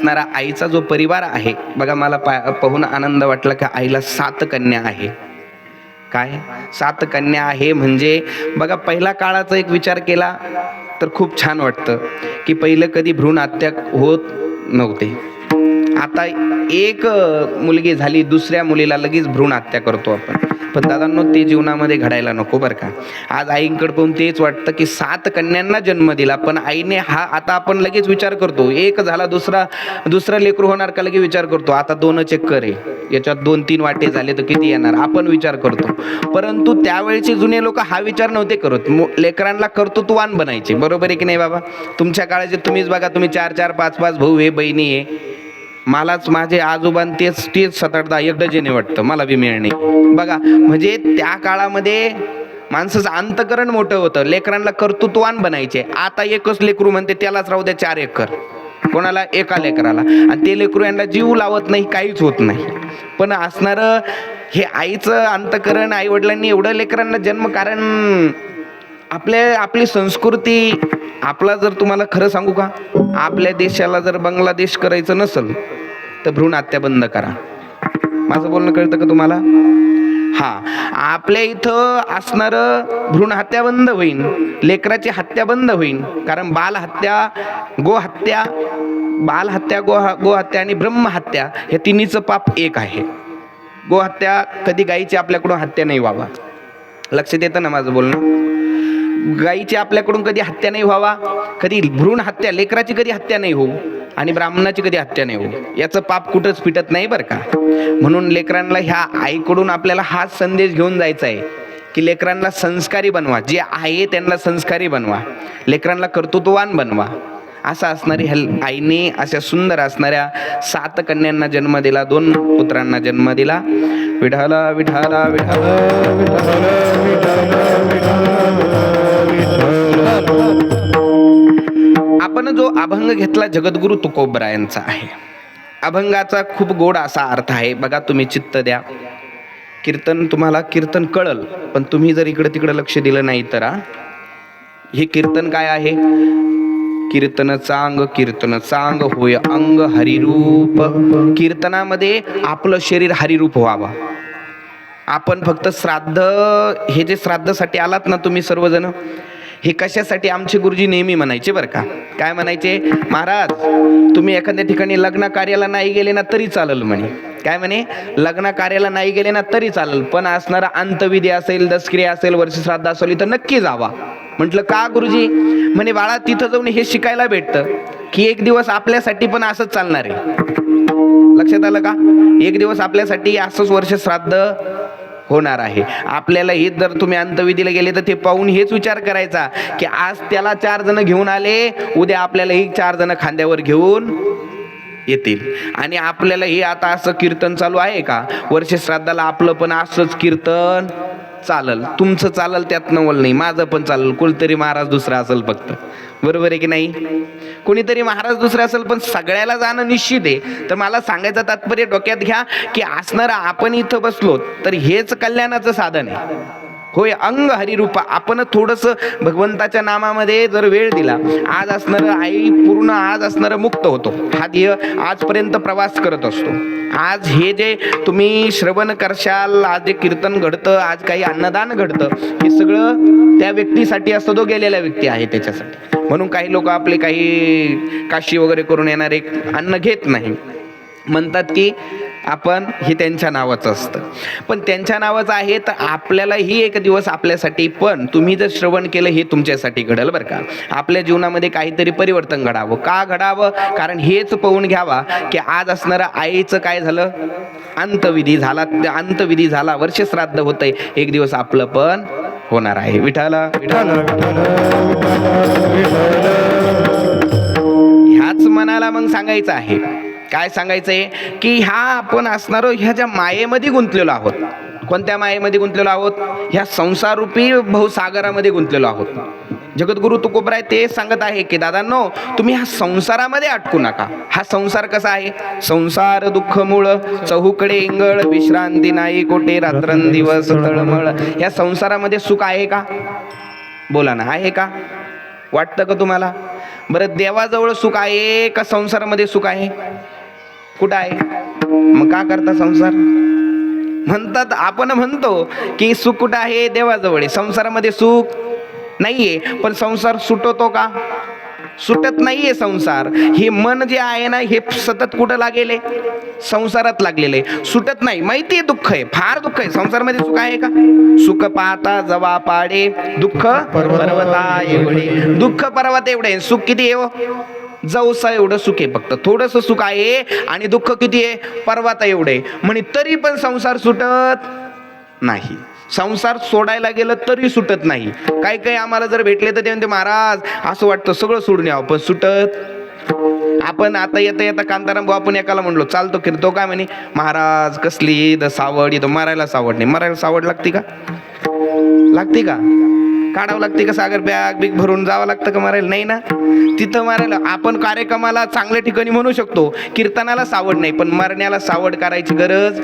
असणारा आईचा जो परिवार आहे बघा, मला पाहून आनंद वाटला की आईला 7 कन्या आहे. काय 7 कन्या आहे म्हणजे बघा, पहिला काळाचा एक विचार केला तर खूप छान वाटतं की पहिलं कधी भ्रूण हत्या होत नव्हते. आता एक मुलगी झाली, दुसऱ्या मुलीला लगेच भ्रूण हत्या करतो आपण. पण दादांनो, ते जीवनामध्ये घडायला नको बरं का. आज आईंकडे पाहून तेच वाटतं की 7 कन्यांना जन्म दिला, पण आईने हा, आता आपण लगेच विचार करतो एक झाला दुसरा लेकरू होणार का, लगेच विचार करतो आता 2च एकर आहे, याच्यात 2-3 वाटे झाले तर किती येणार, आपण विचार करतो. परंतु त्यावेळेचे जुने लोक हा विचार नव्हते करत. लेकरांना कर्तृत्ववान बनायचे. बरोबर आहे की नाही बाबा? तुमच्या काळाचे तुम्हीच बघा, तुम्ही 4-4 5-5 भाऊ आहे, बहिणी आहे. मलाच माझे आजोबा तेच 7-8-10 एक डझने वाटतं, मला बी मिळणे बघा. म्हणजे त्या काळामध्ये माणसाचं अंतकरण मोठं होतं, लेकरांना कर्तृत्ववान बनायचे. आता एकच लेकरू म्हणते त्यालाच राहू द्या 4 एकर, कोणाला एका लेकराला, आणि ते लेकरू यांना जीव लावत नाही, काहीच होत नाही. पण असणारं हे आईचं अंतकरण, आई वडिलांनी एवढं लेकरांना जन्म, कारण आपली संस्कृती, आपला जर तुम्हाला खरं सांगू का, आपल्या देशाला जर बांगलादेश करायचं नसेल तर भ्रूण हत्या बंद करा. माझं बोलणं कळतं का तुम्हाला? हा, आपल्या इथं असणारं भ्रूण हत्या बंद होईल, लेकराची हत्या बंद होईल. कारण बालहत्या, गोहत्या आणि ब्रह्महत्या हे तिन्हीचं पाप एक आहे. गोहत्या, कधी गाईची आपल्याकडून हत्या नाही व्हावा. लक्षात येतं ना माझं बोलणं? गाईची आपल्याकडून कधी हत्या नाही व्हावा, कधी भ्रूण हत्या, लेकराची कधी हत्या नाही होऊ, आणि ब्राह्मणाची कधी हत्या नाही होऊ. याचं पाप कुठंच फिटत नाही बरं का. म्हणून लेकरांना ह्या आईकडून आपल्याला हाच संदेश घेऊन जायचा आहे की लेकरांना संस्कारी बनवा, जे आहे त्यांना संस्कारी बनवा, लेकरांना कर्तृत्ववान बनवा. असं असणारी आईने अशा सुंदर असणाऱ्या 7 कन्यांना जन्म दिला, 2 पुत्रांना जन्म दिला. विठाला विठाला विठाला आपण जो अभंग घेतला जगद्गुरु तुकोबरायांचा आहे. अभंगाचा खूप गोड असा अर्थ आहे बघा. तुम्ही चित्त द्या, कीर्तन, तुम्हाला कीर्तन कळल, पण तुम्ही जर इकडे तिकडे लक्ष दिलं नाही तर हे कीर्तन काय आहे? कीर्तन चांग होय अंग हरिरूप. कीर्तनामध्ये आपलं शरीर हरिरूप व्हावं. आपण फक्त श्राद्ध, हे जे श्राद्धसाठी आलात ना तुम्ही सर्वजण, हे कशासाठी आमचे गुरुजी नेहमी म्हणायचे बरं का. काय म्हणायचे? महाराज, तुम्ही एखाद्या ठिकाणी लग्न कार्याला नाही गेले ना तरी चालेल म्हणे. काय म्हणे? लग्न कार्याला नाही गेले ना तरी चालेल, पण असणारा अंतविधी असेल, दसक्रिया असेल, वर्षश्राद्ध असेल तर नक्की जावा. म्हटलं का गुरुजी? म्हणे बाळा, तिथं जाऊन हे शिकायला भेटतं की एक दिवस आपल्यासाठी पण असंच चालणार आहे. लक्षात आलं का? एक दिवस आपल्यासाठी असंच वर्षश्राद्ध होणार आहे. आपल्याला हे, जर तुम्ही अंतविधीला गेले तर ते पाहून हेच विचार करायचा की आज त्याला 4 जण घेऊन आले, उद्या आपल्याला ही 4 जण खांद्यावर घेऊन येतील. आणि आपल्याला हे आता असं कीर्तन चालू आहे का, वर्षश्राद्धाला आपलं पण असंच कीर्तन चालल. तुमचं चालल त्यात नवल नाही, माझं पण चालल. कोणतरी महाराज दुसरा असेल फक्त. बरोबर आहे की नाही? कोणीतरी महाराज दुसरा असेल, पण सगळ्याला जाणं निश्चित आहे. तर मला सांगायचं तात्पर्य डोक्यात घ्या की असणारा आपण इथं बसलो तर हेच कल्याणाचं साधन आहे. होय अंग हरिरूपा. आपण थोडंसं भगवंताच्या नामामध्ये जर वेळ दिला, आज असणारं आई पूर्ण, आज असणारं मुक्त होतो. हा देह आजपर्यंत प्रवास करत असतो. आज हे जे तुम्ही श्रवण करशाल, आज जे कीर्तन घडतं, आज काही अन्नदान घडतं, हे सगळं त्या व्यक्तीसाठी असतं, जो गेलेला व्यक्ती आहे त्याच्यासाठी. म्हणून काही लोक आपले काही काशी वगैरे करून येणारे अन्न घेत नाही, म्हणतात की आपण हे त्यांच्या नावाचं असतं. पण त्यांच्या नावाचं आहे तर आपल्यालाही एक दिवस आपल्यासाठी, पण तुम्ही जर श्रवण केलं हे तुमच्यासाठी घडलं बरं का. आपल्या जीवनामध्ये काहीतरी परिवर्तन घडावं. का घडावं? कारण हेच पाहून घ्यावा की आज असणारं आईचं काय झालं, अंतविधी झाला. अंतविधी झाला, वर्षश्राद्ध होतंय, एक दिवस आपलं पण होणार आहे. विठाला विठाला ह्याच मनाला मग सांगायचं आहे. काय सांगायचंय की ह्या आपण असणारो ह्या ज्या मायेमध्ये गुंतलेलो आहोत. कोणत्या मायेमध्ये गुंतलेलो आहोत? ह्या संसाररूपी बहुसागरामध्ये गुंतलेलो आहोत. जगद्गुरु तुकोबराय ते सांगत आहे की दादांनो, तुम्ही ह्या संसारामध्ये अटकू नका. हा संसार कसा आहे? संसार दुःख मूळ, चहूकडे इंगळ, विश्रांती नाही कोठे, रात्रंदिवस तळमळ. ह्या संसारामध्ये सुख आहे का? बोला ना, आहे का? वाटतं का तुम्हाला? बरं देवाजवळ सुख आहे का संसारामध्ये सुख आहे? कुठं आहे? मग का करता संसार? म्हणतात, आपण म्हणतो की सुख कुठं आहे? देवाजवळ आहे. संसारामध्ये सुख नाहीये. पण संसार सुटतो का? सुटत नाहीये संसार. हे मन जे आहे ना, हे सतत कुठं लागेले? संसारात लागलेले, सुटत नाही. माहितीये दुःख आहे, फार दुःख आहे. संसारामध्ये सुख आहे का? सुख पाहता जवा पाडे, दुःख पर्वता एवढे. दुःख पर्वत एवढे, सुख किती आहे? जवसा एवढं सुख आहे. फक्त थोडस सुख आहे आणि दुःख किती आहे? पर्वता एवढे. म्हणे तरी पण संसार सुटत नाही. संसार सोडायला गेलं तरी सुटत नाही. काही काही आम्हाला जर भेटले तर ते म्हणते, महाराज असं वाटतं सगळं सोडून यावं, पण सुटत. आपण आता येता येता कांताराम भाऊ आपण एकाला म्हणलो चालतो फिरतो, काय म्हणे, महाराज कसली सावड, येतो मारायला सावड नाही. मारायला सावड लागते का? लागते का? काढावं लागते का? सागर बॅग बिग भरून जावं लागतं का मारायला? नाही ना. तिथं मारायला आपण कार्यक्रमाला चांगल्या ठिकाणी म्हणू शकतो, कीर्तनाला सावड नाही, पण मरण्याला सावड करायची गरज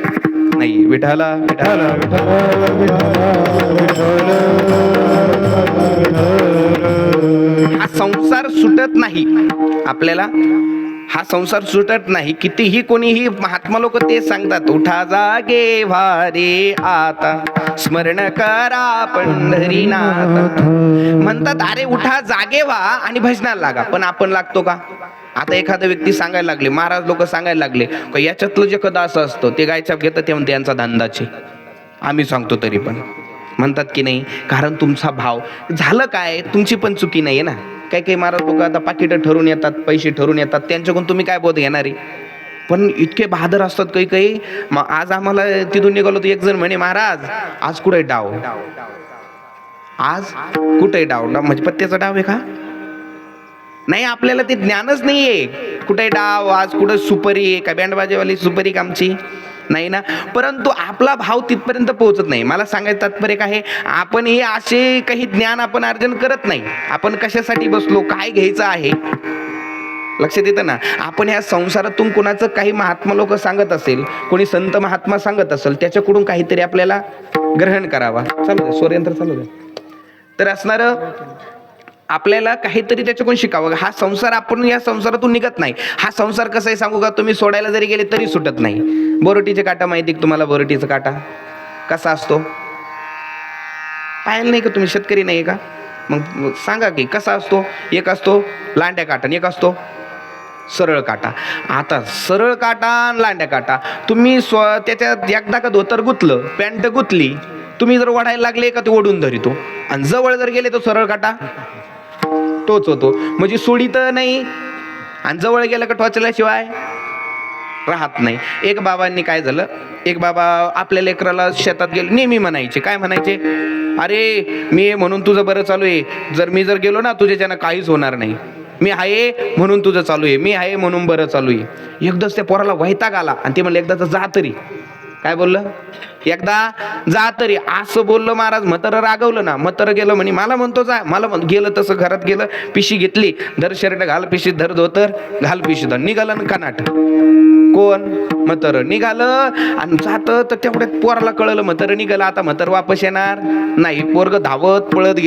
नाही. विठाला विठाला हा संसार सुटत नाही आपल्याला. हा संसार सुटत नाही. कितीही कोणीही महात्मा लोक ते सांगतात, उठा जागे भारे आता स्मरण करा पंढरीनाथ. म्हणतात अरे उठा जागे व्हा आणि भजनाला लागा. पण आपण लागतो का? आता एखादा व्यक्ती सांगायला लागले, महाराज लोक सांगायला लागले का याच्यातलं जे कदा असं असतं ते गायछाप घेतं, ते म्हणते यांचा धंदाचे. आम्ही सांगतो तरी पण म्हणतात की नाही, कारण तुमचा भाव झालं काय, तुमची पण चुकी नाहीये ना. काही काही महाराज लोक आता पाकिटं ठरून येतात, पैसे ठरून येतात, त्यांच्याकडून तुम्ही काय बोध घेणारे? पण इतके बहादर असतात काही काही. आज आम्हाला तिथून निघालो तर एक जण म्हणे, महाराज आज कुठे डाव? आज कुठे डाव? म्हणजे पत्त्याचा डाव आहे का? नाही, आपल्याला ते ज्ञानच नाहीये. कुठे डाव, आज कुठं सुपारी आहे का? बँडबाजेवाली सुपारी कामची नाही ना. परंतु आपला भाव तिथपर्यंत पोहोचत नाही. मला सांगायचं तात्पर्य काय आहे, आपण हे असे काही ज्ञान आपण अर्जन करत नाही. आपण कशासाठी बसलो, काय घ्यायचं आहे, लक्षात येतं ना. आपण ह्या संसारातून कोणाचं काही महात्मा लोक सांगत असेल, कोणी संत महात्मा सांगत असेल, त्याच्याकडून काहीतरी आपल्याला ग्रहण करावा. चालू द्या, स्वरयंत्र चालू द्या. तर असणार आपल्याला काहीतरी त्याच्याकडून शिकावं. हा संसार, आपण या संसारातून निघत नाही. हा संसार कसा आहे सांगू का, तुम्ही सोडायला जरी गेले तरी सुटत नाही. बोरटीचे काटा माहिती का तुम्हाला? बोरटीचा काटा कसा असतो पाहिलं नाही का तुम्ही? शेतकरी नाही का? मग सांगा की कसा असतो? एक असतो लांड्या काटा, एक असतो सरळ काटा. आता सरळ काटा आणि लांड्या काटा, तुम्ही त्याच्यात एकदा का धोतर गुतलं, पॅन्ट गुतली, तुम्ही जर ओढायला लागले का ते ओढून धरितो. आणि जवळ जर गेले तर सरळ काटा टोच होतो. म्हणजे सोडी तर नाही, आणि जवळ गेलं का टोचल्याशिवाय राहत नाही. एक बाबांनी काय झालं, एक बाबा आपल्या लेकराला शेतात गेले, नेहमी म्हणायचे, काय म्हणायचे, अरे मी म्हणून तुझं बरं चालू आहे, जर मी जर गेलो ना तुझ्याच्यानं काहीच होणार नाही, मी आहे म्हणून तुझं चालू आहे, मी आहे म्हणून बरं चालू आहे. एकदाच त्या पोराला वैताग आला आणि ते म्हणलं, एकदा जा तरी. काय बोललं? एकदा जा तरी. असं बोललं महाराज. म्हातारं रागवलं ना. म्हातारं गेलं म्हणे, मला म्हणतो जा. मला गेलं तसं घरात गेलं, पिशी घेतली, धर शर्ट घाल पिशी, धर धोतर घाल पिशी, धर निघालं ना कानाट. कोण? म्हातारं निघालं. आणि जात तर तेवढ्यात पोराला कळलं म्हातारं निघालं. आता म्हातारं वापस येणार नाही. पोरग धावत पळत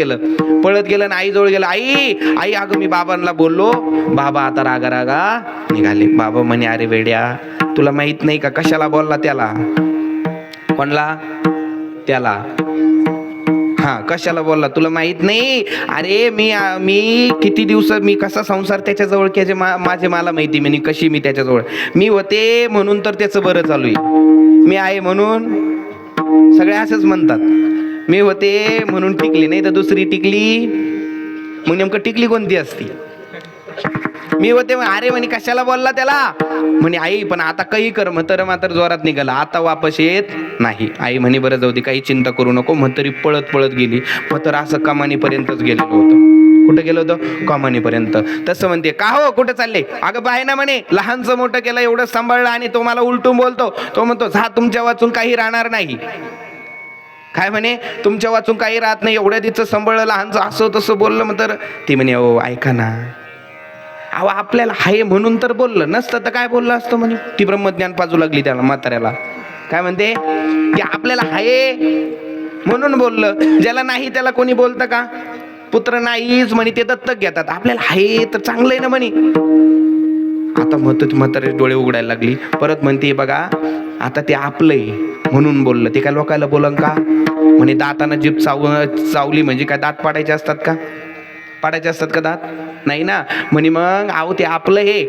गेलं आणि आईजवळ गेलं. आई अगं मी बाबांना बोललो, बाबा आता रागा रागा निघाले. बाबा म्हणे, अरे वेड्या, तुला माहित नाही का कशाला बोलला त्याला? कोणला? त्याला. हा, कशाला बोलला तुला माहित नाही? अरे मी किती दिवस मी कसा संसार त्याच्याजवळ केले, माझे मला माहिती. मी कशी मी त्याच्याजवळ मी होते म्हणून तर त्याचं बरं चालू आहे. मी आहे म्हणून सगळे असंच म्हणतात, मी होते म्हणून टिकली, नाही तर दुसरी टिकली. मग नेमकं टिकली कोणती असती? मी होते. अरे म्हणे कशाला बोलला त्याला? म्हणे आई पण आता काही कर. म्हातारं मात्र जोरात निघाला, आता वापस येत नाही. आई म्हणे बरं जाऊ दे, काही चिंता करू नको. म्हातारी पळत पळत गेली. म्हातारं असं कमानीपर्यंतच गेलेलं होतं. कुठं गेलं होतं? कमानीपर्यंत. तसं म्हणते, का हो कुठं चालले? अगं बाय ना म्हणे, लहानचं मोठं केलं, एवढं सांभाळलं आणि तो मला उलटून बोलतो. तो म्हणतो, जा तुमच्या वाचून काही राहणार नाही. काय म्हणे? तुमच्या वाचून काही राहत नाही, एवढ्या तिचं सांभाळलं, लहानचं असं तसं बोललं. मग तर ती म्हणे, ओ ऐका ना, अहो आपल्याला हाय म्हणून तर बोललं, नसतं तर काय बोललं असतं म्हणे. ती ब्रह्मज्ञान पाजू लागली त्याला, म्हाताऱ्याला. काय म्हणते? की आपल्याला हाय म्हणून बोललं, ज्याला नाही त्याला कोणी बोलतं का? पुत्र नाहीच म्हणे, ते दत्तक घेतात. आपल्याला आहे तर चांगलं आहे ना म्हणे. आता म्हातारे डोळे उघडायला लागली. परत म्हणते बघा आता ते आपलं आहे म्हणून बोललं, ते काय लोकायला बोलन का म्हणे. दातानं जीभ चावली म्हणजे काय दात पाडायचे असतात का? पाडायचे असतात का दात? नाही ना म्हणे. मग आहो ते आपलं हे.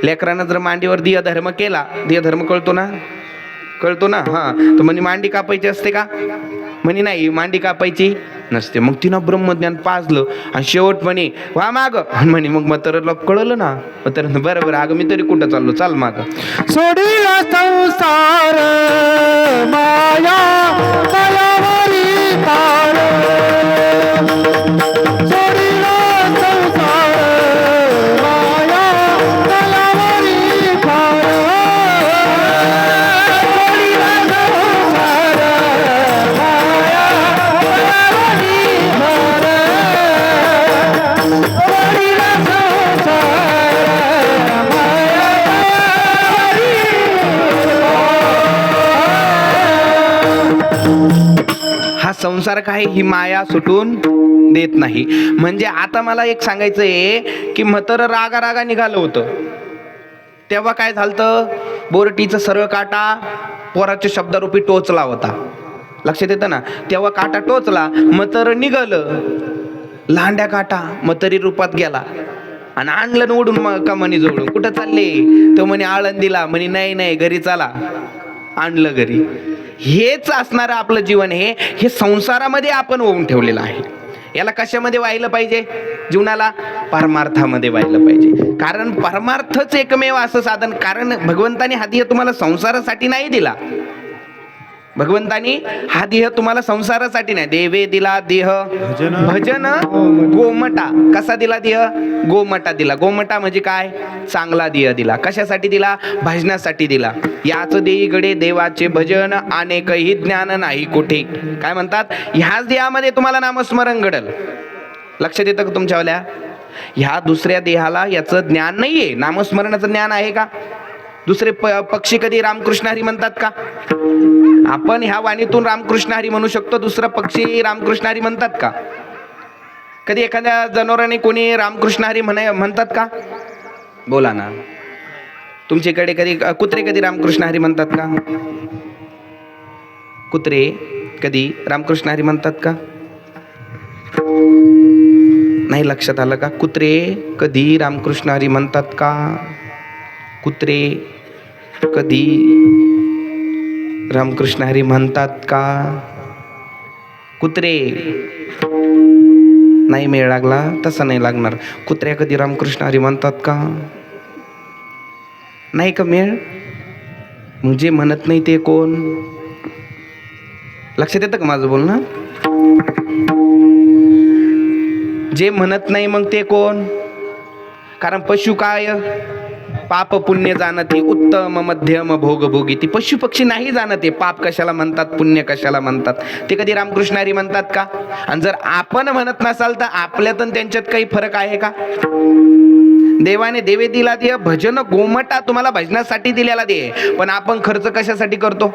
लेकरानं जर मांडीवर दिय धर्म केला, दिय धर्म कळतो ना, कळतो ना. हा तर म्हणे मांडी कापायची असते का? म्हणे नाही, मांडी कापायची नसते. मग तिनं ब्रह्मज्ञान पाजलं आणि शेवट म्हणे वा माग म्हणे. मग म्हाताऱ्याला कळलं ना, म्हाताऱ्यानं बरं बरं अगं मी तरी कुठं चाललो, चाल माग. सोडिला संसार माया मायावरी ताळ, सोडिला संसार माया मायावरी ताळ, सोडिला संसार माया मायावरी ताळ, सोडिला संसार माया. हा संसार काय ही माया सुटून देत नाही. म्हणजे आता मला एक सांगायचं आहे की म्हातारं रागा रागा निघालं होतं, तेव्हा काय झालं, बोरटीचं सरळ काटा पोराच्या शब्दारूपी टोचला होता. लक्षात येतं ना. तेव्हा काटा टोचला, म्हातारं निघालं. लांड्या काटा म्हातारी रूपात गेला आणि आणलं न ओढून का म्हणे जोडून. कुठं चालले? तो म्हणे आळंदीला. म्हणे नाही नाही घरी चला. आणलं घरी. हेच असणारं आपलं जीवन. हे संसारामध्ये आपण होऊन ठेवलेलं आहे. याला कशामध्ये व्हायला पाहिजे? जीवनाला परमार्थामध्ये व्हायला पाहिजे. कारण परमार्थच एकमेव असं साधन. कारण भगवंताने हा देह तुम्हाला संसारासाठी नाही दिला. भगवंतानी हा देह तुम्हाला संसारासाठी नाही. देवे दिला देह भजन गोमटा. कसा दिला देह? गोमटा दिला. गोमटा म्हणजे काय? चांगला देह दिला. कशासाठी दिला? भजनासाठी दिला. याच देही गडे देवाचे भजन अनेकही ज्ञान नाही कुठे. काय म्हणतात? ह्याच देहामध्ये तुम्हाला नामस्मरण घडल. लक्षात येतं का तुमच्यावाल्या? ह्या दुसऱ्या देहाला याचं ज्ञान नाहीये. नामस्मरणाचं ज्ञान आहे का? दुसरे पक्षी कधी रामकृष्ण हरी म्हणतात का? आपण ह्या वाणीतून रामकृष्ण हरी म्हणू शकतो. दुसरा पक्षी रामकृष्ण हरी म्हणतात का? कधी एखाद्या जनावराने कोणी रामकृष्ण हरी म्हणतात का? बोला ना. तुमच्याकडे कधी कुत्रे कधी रामकृष्ण हरी म्हणतात का? कुत्रे कधी रामकृष्ण हरी म्हणतात का? नाही लक्षात आलं का? कुत्रे कधी रामकृष्ण हरी म्हणतात का? कुत्रे कधी रामकृष्ण हरी म्हणतात का? कुत्रे नाही मेळ लागला तसा नाही लागणार. कुत्र्या कधी रामकृष्ण हरी म्हणतात का? नाही का मेळ? मग जे म्हणत नाही ते कोण? लक्षात येतं का माझं बोलणं? जे म्हणत नाही मग ते कोण? कारण पशु काय? पाप पुण्य जाणते उत्तम मध्यम भोग भोगी. ती पशु पक्षी नाही जाणते पाप कशाला म्हणतात, पुण्य कशाला म्हणतात. ते कधी रामकृष्ण हरी म्हणतात का? आणि जर आपण म्हणत नसाल तर आपल्यात आणि त्यांच्यात काही फरक आहे का? देवाने देवे दिला दे भजन गोमटा तुम्हाला भजनासाठी दिलेला दे. पण आपण खर्च कशासाठी करतो?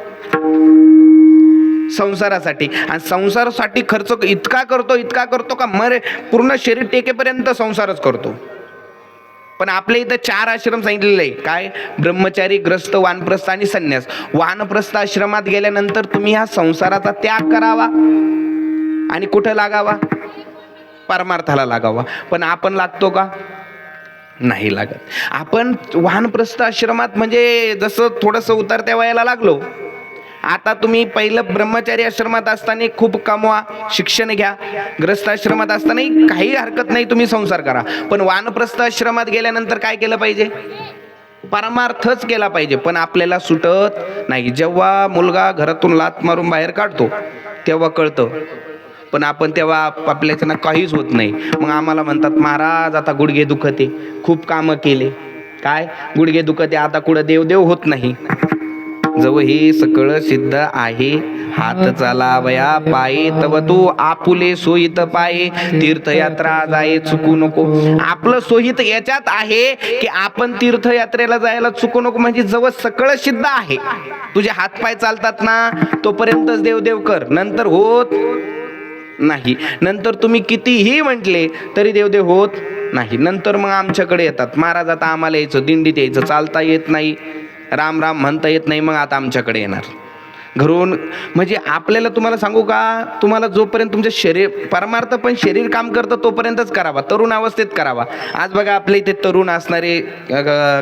संसारासाठी. आणि संसारासाठी खर्च इतका करतो का मरे पूर्ण शरीर टेकेपर्यंत संसारच करतो. पण आपल्या इथं 4 आश्रम सांगितलेले आहे. काय? ब्रह्मचारी, ग्रस्त, वानप्रस्थ आणि संन्यास. वानप्रस्थ आश्रमात गेल्यानंतर तुम्ही ह्या संसाराचा त्याग करावा आणि कुठं लागावा? परमार्थाला लागावा. पण आपण लागतो का? नाही लागत. आपण वानप्रस्थ आश्रमात म्हणजे जसं थोडंसं उतरत्या वयाला लागलो. आता तुम्ही पहिलं ब्रह्मचारी आश्रमात असताना खूप कमवा, शिक्षण घ्या. ग्रस्त आश्रमात असताना काही हरकत नाही, तुम्ही संसार करा. पण वानप्रस्थ आश्रमात गेल्यानंतर काय केलं पाहिजे? परमार्थच केला पाहिजे. पण आपल्याला सुटत नाही. जेव्हा मुलगा घरातून लात मारून बाहेर काढतो तेव्हा कळतं. पण आपण तेव्हा आपल्याच्यानं काहीच होत नाही. मग आम्हाला म्हणतात महाराज आता गुडघे दुखते, खूप कामं केले. काय? गुडघे दुखते, आता कुठं देव होत नाही. जव हे सकळ सिद्ध आहे, हात चालावया पाये, तव तू आपुले सोयीत पाये, तीर्थयात्रा जाये चुकू नको. आपलं सोयीत याच्यात आहे की आपण तीर्थयात्रेला जायला चुकू नको. म्हणजे जवळ सकळ सिद्ध आहे, तुझे हातपाय चालतात ना तोपर्यंतच देव कर, नंतर होत नाही. नंतर तुम्ही कितीही म्हटले तरी देवदेव होत नाही. नंतर मग आमच्याकडे येतात, महाराज आता आम्हाला यायचं, दिंडीत यायचं, चालता येत नाही, राम राम म्हणता येत नाही, मग आता आमच्याकडे येणार घरून. म्हणजे आपल्याला तुम्हाला सांगू का, तुम्हाला जोपर्यंत तुमचं शरीर परमार्थ पण शरीर काम करतं तोपर्यंतच करावा, तरुण अवस्थेत करावा. आज बघा आपल्या इथे तरुण असणारे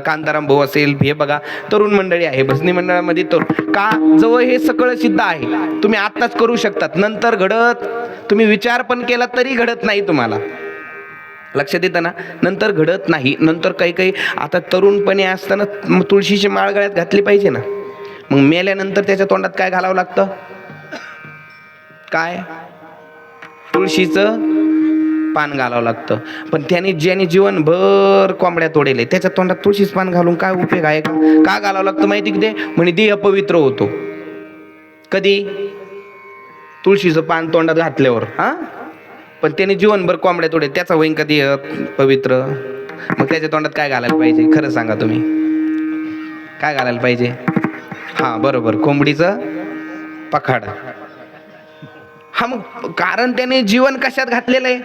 कांताराम भाऊ असेल, हे बघा तरुण मंडळी आहे, भजनी मंडळामध्ये तरुण का, जवळ हे सगळं सिद्ध आहे, तुम्ही आत्ताच करू शकतात. नंतर घडत, तुम्ही विचार पण केला तरी घडत नाही, तुम्हाला लक्षात येतं ना, नंतर घडत नाही. नंतर काही काही आता तरुणपणे असताना तुळशीची माळ गळ्यात घातली पाहिजे ना, मग मेल्यानंतर त्याच्या तोंडात काय घालावं लागतं, काय, तुळशीचं पान घालावं लागतं. पण त्याने ज्याने जीवनभर कोंबड्या तोडेले त्याच्या तोंडात तुळशीचं पान घालून काय उपयोग आहे का घालावं लागतं माहिती की ते, म्हणे देह पवित्र होतो. कधी, तुळशीचं पान तोंडात घातल्यावर. हा, पण त्याने जीवनभर कोंबड्या तोडे, त्याचा होईन कधी पवित्र. मग त्याच्या तोंडात काय घालायला पाहिजे, खरं सांगा तुम्ही, काय घालायला पाहिजे? हा बरोबर, कोंबडीचं पखाड. हा मग कारण त्याने जीवन कशात घातलेलं आहे,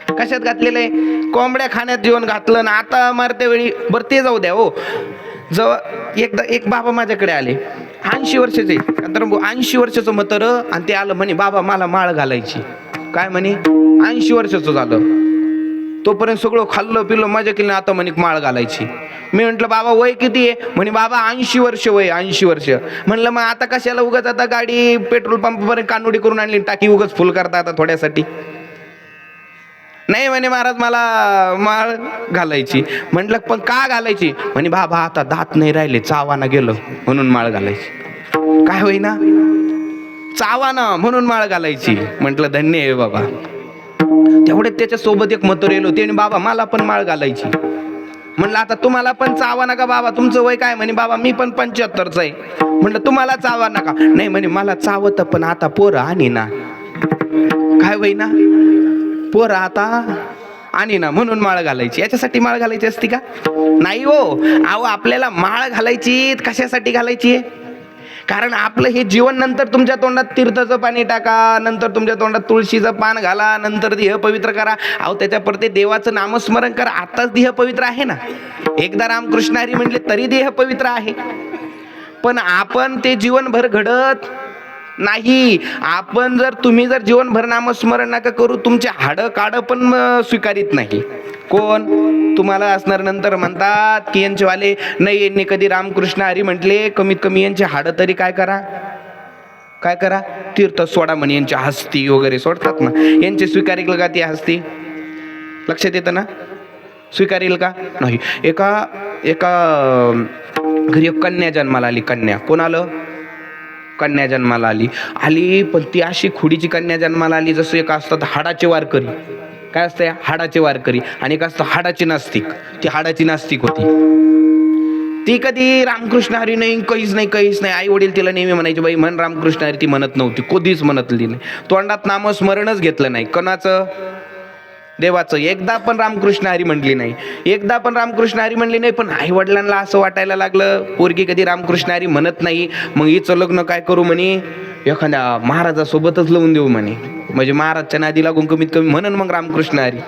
कशात घातलेलं आहे, कोंबड्या खाण्यात जीवन घातलं ना. आता मारते वेळी, बरं ते जाऊ द्या हो, जवळ एकदा एक बाबा माझ्याकडे आले, 80 वर्षाचे, तर 80 वर्षाचं म्हातारं, आणि ते आलं म्हणे बाबा मला माळ घालायची. काय म्हणे, 80 वर्षाचं झालं, तोपर्यंत सगळं खाल्लं पिल्लं मजा केली, आता म्हणे माळ घालायची. मी म्हटलं बाबा वय किती आहे, म्हणे बाबा 80 वर्ष वय, 80 वर्ष. म्हणलं मग आता कशाला उगाच आता गाडी पेट्रोल पंपापर्यंत कानोडी करून आणली, टाकी उगाच फुल करता आता थोड्यासाठी. नाही म्हणे महाराज मला माळ घालायची. म्हटलं पण का घालायची, म्हणे बाबा आता दात नाही राहिले, चावाना गेलं म्हणून माळ घालायची. काय होईना, चावाना म्हणून माळ घालायची. म्हटलं धन्य आहे बाबा. तेवढे त्याच्या सोबत एक म्हातारं येलो, त्याने बाबा मला पण माळ घालायची. म्हणलं आता तुम्हाला पण चावा नका बाबा, तुमचं वय काय, म्हणे बाबा मी पण 75चा आहे. म्हणलं तुम्हाला चावा नका, नाही म्हणे मला चावत, पण आता पोरं आणि ना, काय होईना, पोरं आता आणि ना म्हणून माळ घालायची. याच्यासाठी माळ घालायची असती का, नाही हो. अहो आपल्याला माळ घालायची कशासाठी घालायची, कारण आपलं हे जीवन, नंतर तुमच्या तोंडात तीर्थाचं पाणी टाका, नंतर तुमच्या तोंडात तुळशीचं पान घाला, नंतर देह पवित्र करा. अहो त्याच्या परते देवाचं नामस्मरण करा, आताच देह पवित्र आहे ना. एकदा रामकृष्ण हरी म्हणले तरी देह पवित्र आहे. पण आपण ते जीवनभर घडत नाही. आपण जर, तुम्ही जर जीवनभर नामस्मरण नका करू, तुमचे हाडं काढं पण स्वीकारित नाही. कोण, तुम्हाला असणार नंतर म्हणतात की यांचेवाले नाही, यांनी कधी रामकृष्ण हरी म्हटले, कमीत कमी यांचे हाडं तरी काय करा, काय करा, तीर्थ सोडा म्हणे. यांची हस्ती वगैरे सोडतात ना, यांचे स्वीकारेल का ती हस्ती, लक्षात येतं ना, स्वीकारेल का नाही. एका घरी कन्या जन्माला आली, कन्या, कोण आलं, कन्या जन्माला आली, पण ती अशी खुडीची कन्या जन्माला आली, जसं एक असतात हाडाचे वारकरी, काय असतं हाडाचे वारकरी, आणि एक असतं हाडाची नास्तिक. ती हाडाची नास्तिक होती. ती कधी रामकृष्ण हरी नाही, काहीच नाही. आई वडील तिला नेहमी म्हणायचे बाई म्हण रामकृष्ण हरी, ती म्हणत नव्हती, कधीच म्हणतली नाही, तोंडात नामस्मरणच घेतलं नाही. कोणाचं, देवाचं. एकदा पण रामकृष्ण हरी म्हटली नाही, एकदा पण रामकृष्ण हरी म्हणली नाही. पण आई वडिलांना असं वाटायला लागलं, पोरगी कधी रामकृष्ण हरी म्हणत नाही, मग हिचं लग्न काय करू म्हणे, एखाद्या महाराजासोबतच लावून देऊ म्हणे, म्हणजे महाराजच्या नादी लागून कमीत कमी म्हणून मग रामकृष्ण हरी.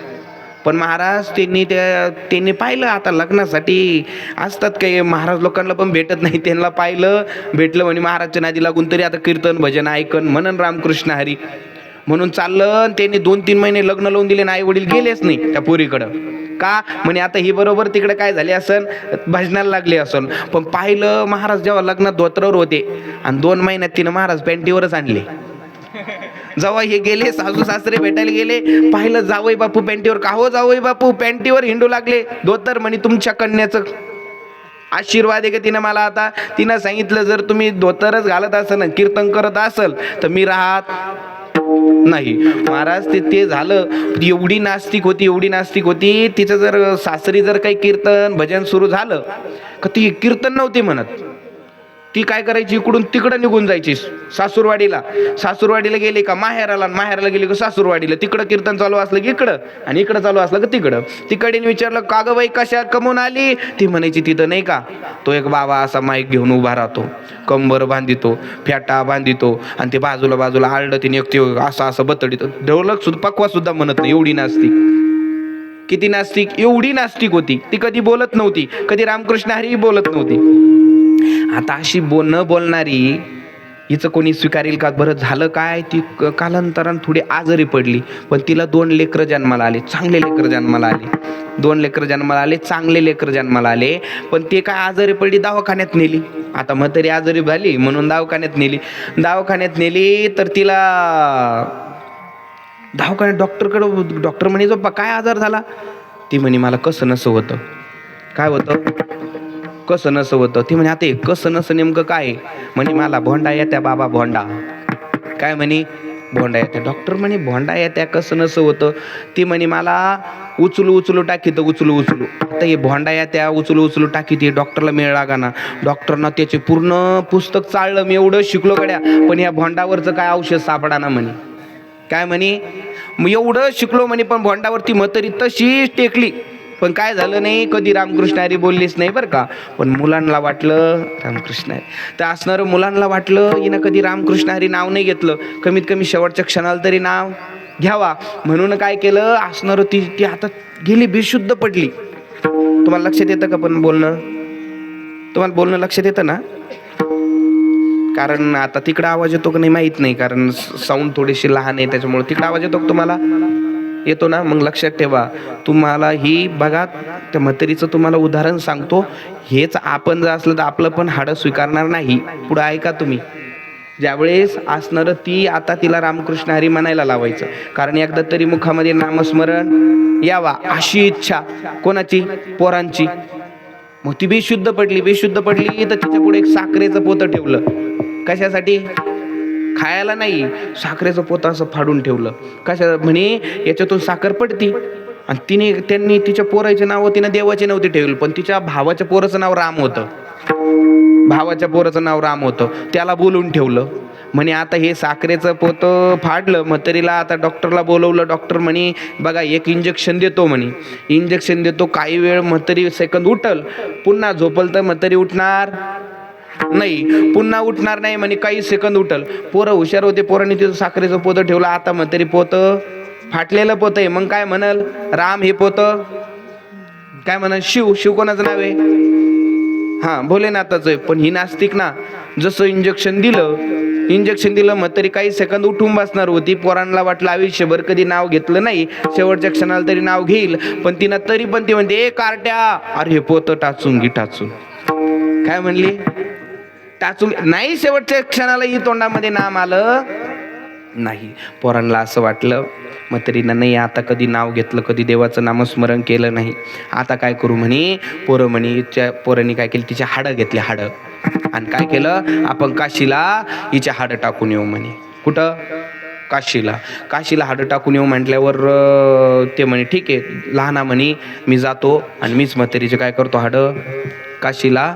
पण महाराज त्यांनी पाहिलं, आता लग्नासाठी असतात काही महाराज, लोकांना पण भेटत नाही, त्यांना पाहिलं, भेटलं म्हणे महाराजच्या नादी लागून तरी आता कीर्तन भजन ऐकन म्हणून रामकृष्ण हरी म्हणून चाललं. त्यांनी 2-3 महिने लग्न लावून दिले, आई वडील गेलेच नाही त्या पोरीकडं. का म्हणे आता ही बरोबर तिकडे काय झाले असन, भजनाला लागले असन. पण पाहिलं महाराज जेव्हा लग्नात धोत्रावर होते, आणि 2 महिन्यात तिनं महाराज पॅन्टीवरच आणले. जेव्हा हे गेले सासू सासरे भेटायला गेले, पाहिलं जावई बापू पॅन्टीवर, का हो जावई बापू पॅन्टीवर हिंडू लागले, धोतर म्हणे तुमच्या कन्याचं आशीर्वाद आहे का तिनं मला. आता तिनं सांगितलं जर तुम्ही धोतरच घालत असाल, कीर्तन करत असाल, तर मी राहत नाही. महाराज ते झालं. एवढी नास्तिक होती, तिचं जर सासरी जर काही कीर्तन भजन सुरू झालं का ती कीर्तन नव्हती म्हणत, ती काय करायची, इकडून तिकडं निघून जायची सासूरवाडीला गेली का माहेराला, माहेराला गेली का सासूरवाडीला, तिकडं कीर्तन चालू असलं की इकडं आणि इकडं चालू असलं की तिकडं. तिकडे विचारलं का ग बाई कशा कमवून आली, ती म्हणायची तिथं नाही का तो एक बाबा असा माईक घेऊन उभा राहतो, कंबर बांधितो, फेटा बांधितो आणि ते बाजूला आरडं तिने एक असं बतडीत, ढोलक सुद्धा पकवा सुद्धा म्हणत नाही, एवढी नास्तिक. किती नास्तिक, एवढी नास्तिक होती ती. कधी बोलत नव्हती, कधी रामकृष्ण हरी बोलत नव्हती. आता अशी न बोलणारी हिचं कोणी स्वीकारेल का? बरं झालं काय, ती कालांतरानं थोडी आजारी पडली, पण तिला 2 लेकरं जन्माला आले, चांगले लेकरं जन्माला आले, 2 लेकरं जन्माला आले, चांगले लेकरं जन्माला आले. पण ते काय आजारी पडली, दवाखान्यात नेली. आता म्हातारी आजारी झाली म्हणून दवाखान्यात नेली तर तिला दवाखान्यात डॉक्टर म्हणे जो काय आजार झाला, ती म्हणे मला कसं नसं होतं. काय होतं? कसं नसं होतं. ती म्हणे आता कसं नसं नेमकं काय? म्हणे मला भोंडा येत्या बाबा, भोंडा. काय म्हणे? भोंडा येत्या. डॉक्टर म्हणे भोंडा येत्या, कसं नसं होतं? ती म्हणे मला उचलू टाकीत, उचलू. आता हे भोंडा येत्या उचलू टाकीत, डॉक्टरला मेळ लागा ना. डॉक्टरना त्याचे पूर्ण पुस्तक चाळलं, मी एवढं शिकलो गड्या, पण या भोंडावरचं काय औषध सापडा ना म्हणे. काय म्हणे? मग एवढं शिकलो म्हणे, पण भोंडावरती म्हातारी तशीच टेकली. पण काय झालं नाही, कधी रामकृष्ण हरी बोललीच नाही बरं का. पण मुलांना वाटलं रामकृष्ण हरी, तर असणारं मुलांना वाटलं हिनं कधी रामकृष्ण हरी नाव नाही घेतलं, कमीत कमी शेवटच्या क्षणाला तरी नाव घ्यावा, म्हणून काय केलं असणारं, ती आता गेली, बेशुद्ध पडली. तुम्हाला लक्षात येतं का? पण तुम्हाला बोलणं लक्षात येतं ना? कारण आता तिकडं आवाज येतो का नाही माहीत नाही, कारण साऊंड थोडीशी लहान आहे त्याच्यामुळे. तिकडं आवाज येतो का तुम्हाला? येतो ना? मग लक्षात ठेवा. तुम्हाला ही बघा, त्या म्हातारीचं तुम्हाला उदाहरण सांगतो. हेच आपण जर असलं तर आपलं पण हाडं स्वीकारणार नाही. पुढं ऐका तुम्ही. ज्यावेळेस असणारं ती आता तिला रामकृष्ण हरी म्हणायला लावायचं, कारण एकदा तरी मुखामध्ये नामस्मरण यावा अशी इच्छा कोणाची? पोरांची. मग ती बेशुद्ध पडली तर तिच्या पुढे एक साखरेचं पोतं ठेवलं. कशासाठी? खायला नाही, साखरेचं पोतं असं फाडून ठेवलं. कशा म्हणे याच्यातून साखर पडती. आणि त्यांनी तिच्या पोराचे नाव तिनं देवाचे नव्हते ठेवले, पण तिच्या भावाच्या पोराचं नाव राम होतं. त्याला बोलून ठेवलं. म्हणे आता हे साखरेचं पोतं फाडलं म्हातारीला. आता डॉक्टरला बोलवलं. डॉक्टर म्हणे बघा एक इंजेक्शन देतो म्हणे. इंजेक्शन देतो, काही वेळ म्हातारी सेकंद उठल, पुन्हा झोपल तर म्हातारी उठणार नाही, पुन्हा उठणार नाही म्हणे, काही सेकंद उठल. पोरं हुशार होते, पोरांनी तिथं साखरेचं पोतं ठेवलं. आता म्हातारी पोतं फाटलेलं पोतं आहे. मग काय म्हणल? राम हे पोतं काय म्हणल? शिव कोणाचं नाव आहे? भोलेनाथाचं आहे. पण ही नास्तिक ना, जसं इंजेक्शन दिलं म्हातारी काही सेकंद उठून बसणार होती. पोरांना वाटलं आयुष्यभर कधी नाव घेतलं नाही, शेवटच्या क्षणाला तरी नाव घेईल, पण तिनं तरी पण ती म्हणते ए कार्ट्या, अरे हे पोतं टाचून. काय म्हणली? टाचून नाही. शेवटच्या क्षणाला ही तोंडामध्ये नाम आलं नाही. पोरांना असं वाटलं म्हातारीनं नाही आता कधी नाव घेतलं, कधी देवाचं नामस्मरण केलं नाही, आता काय करू म्हणे. पोरांनी काय केलं, तिच्या हाडं घेतले, हाडं, आणि काय केलं, आपण काशीला हिच्या हाडं टाकून येऊ म्हणे. कुठं? काशीला हाडं टाकून येऊ म्हटल्यावर ते म्हणे ठीक आहे लहाना म्हणे, मी जातो आणि मीच म्हातारीचे काय करतो, हाडं काशीला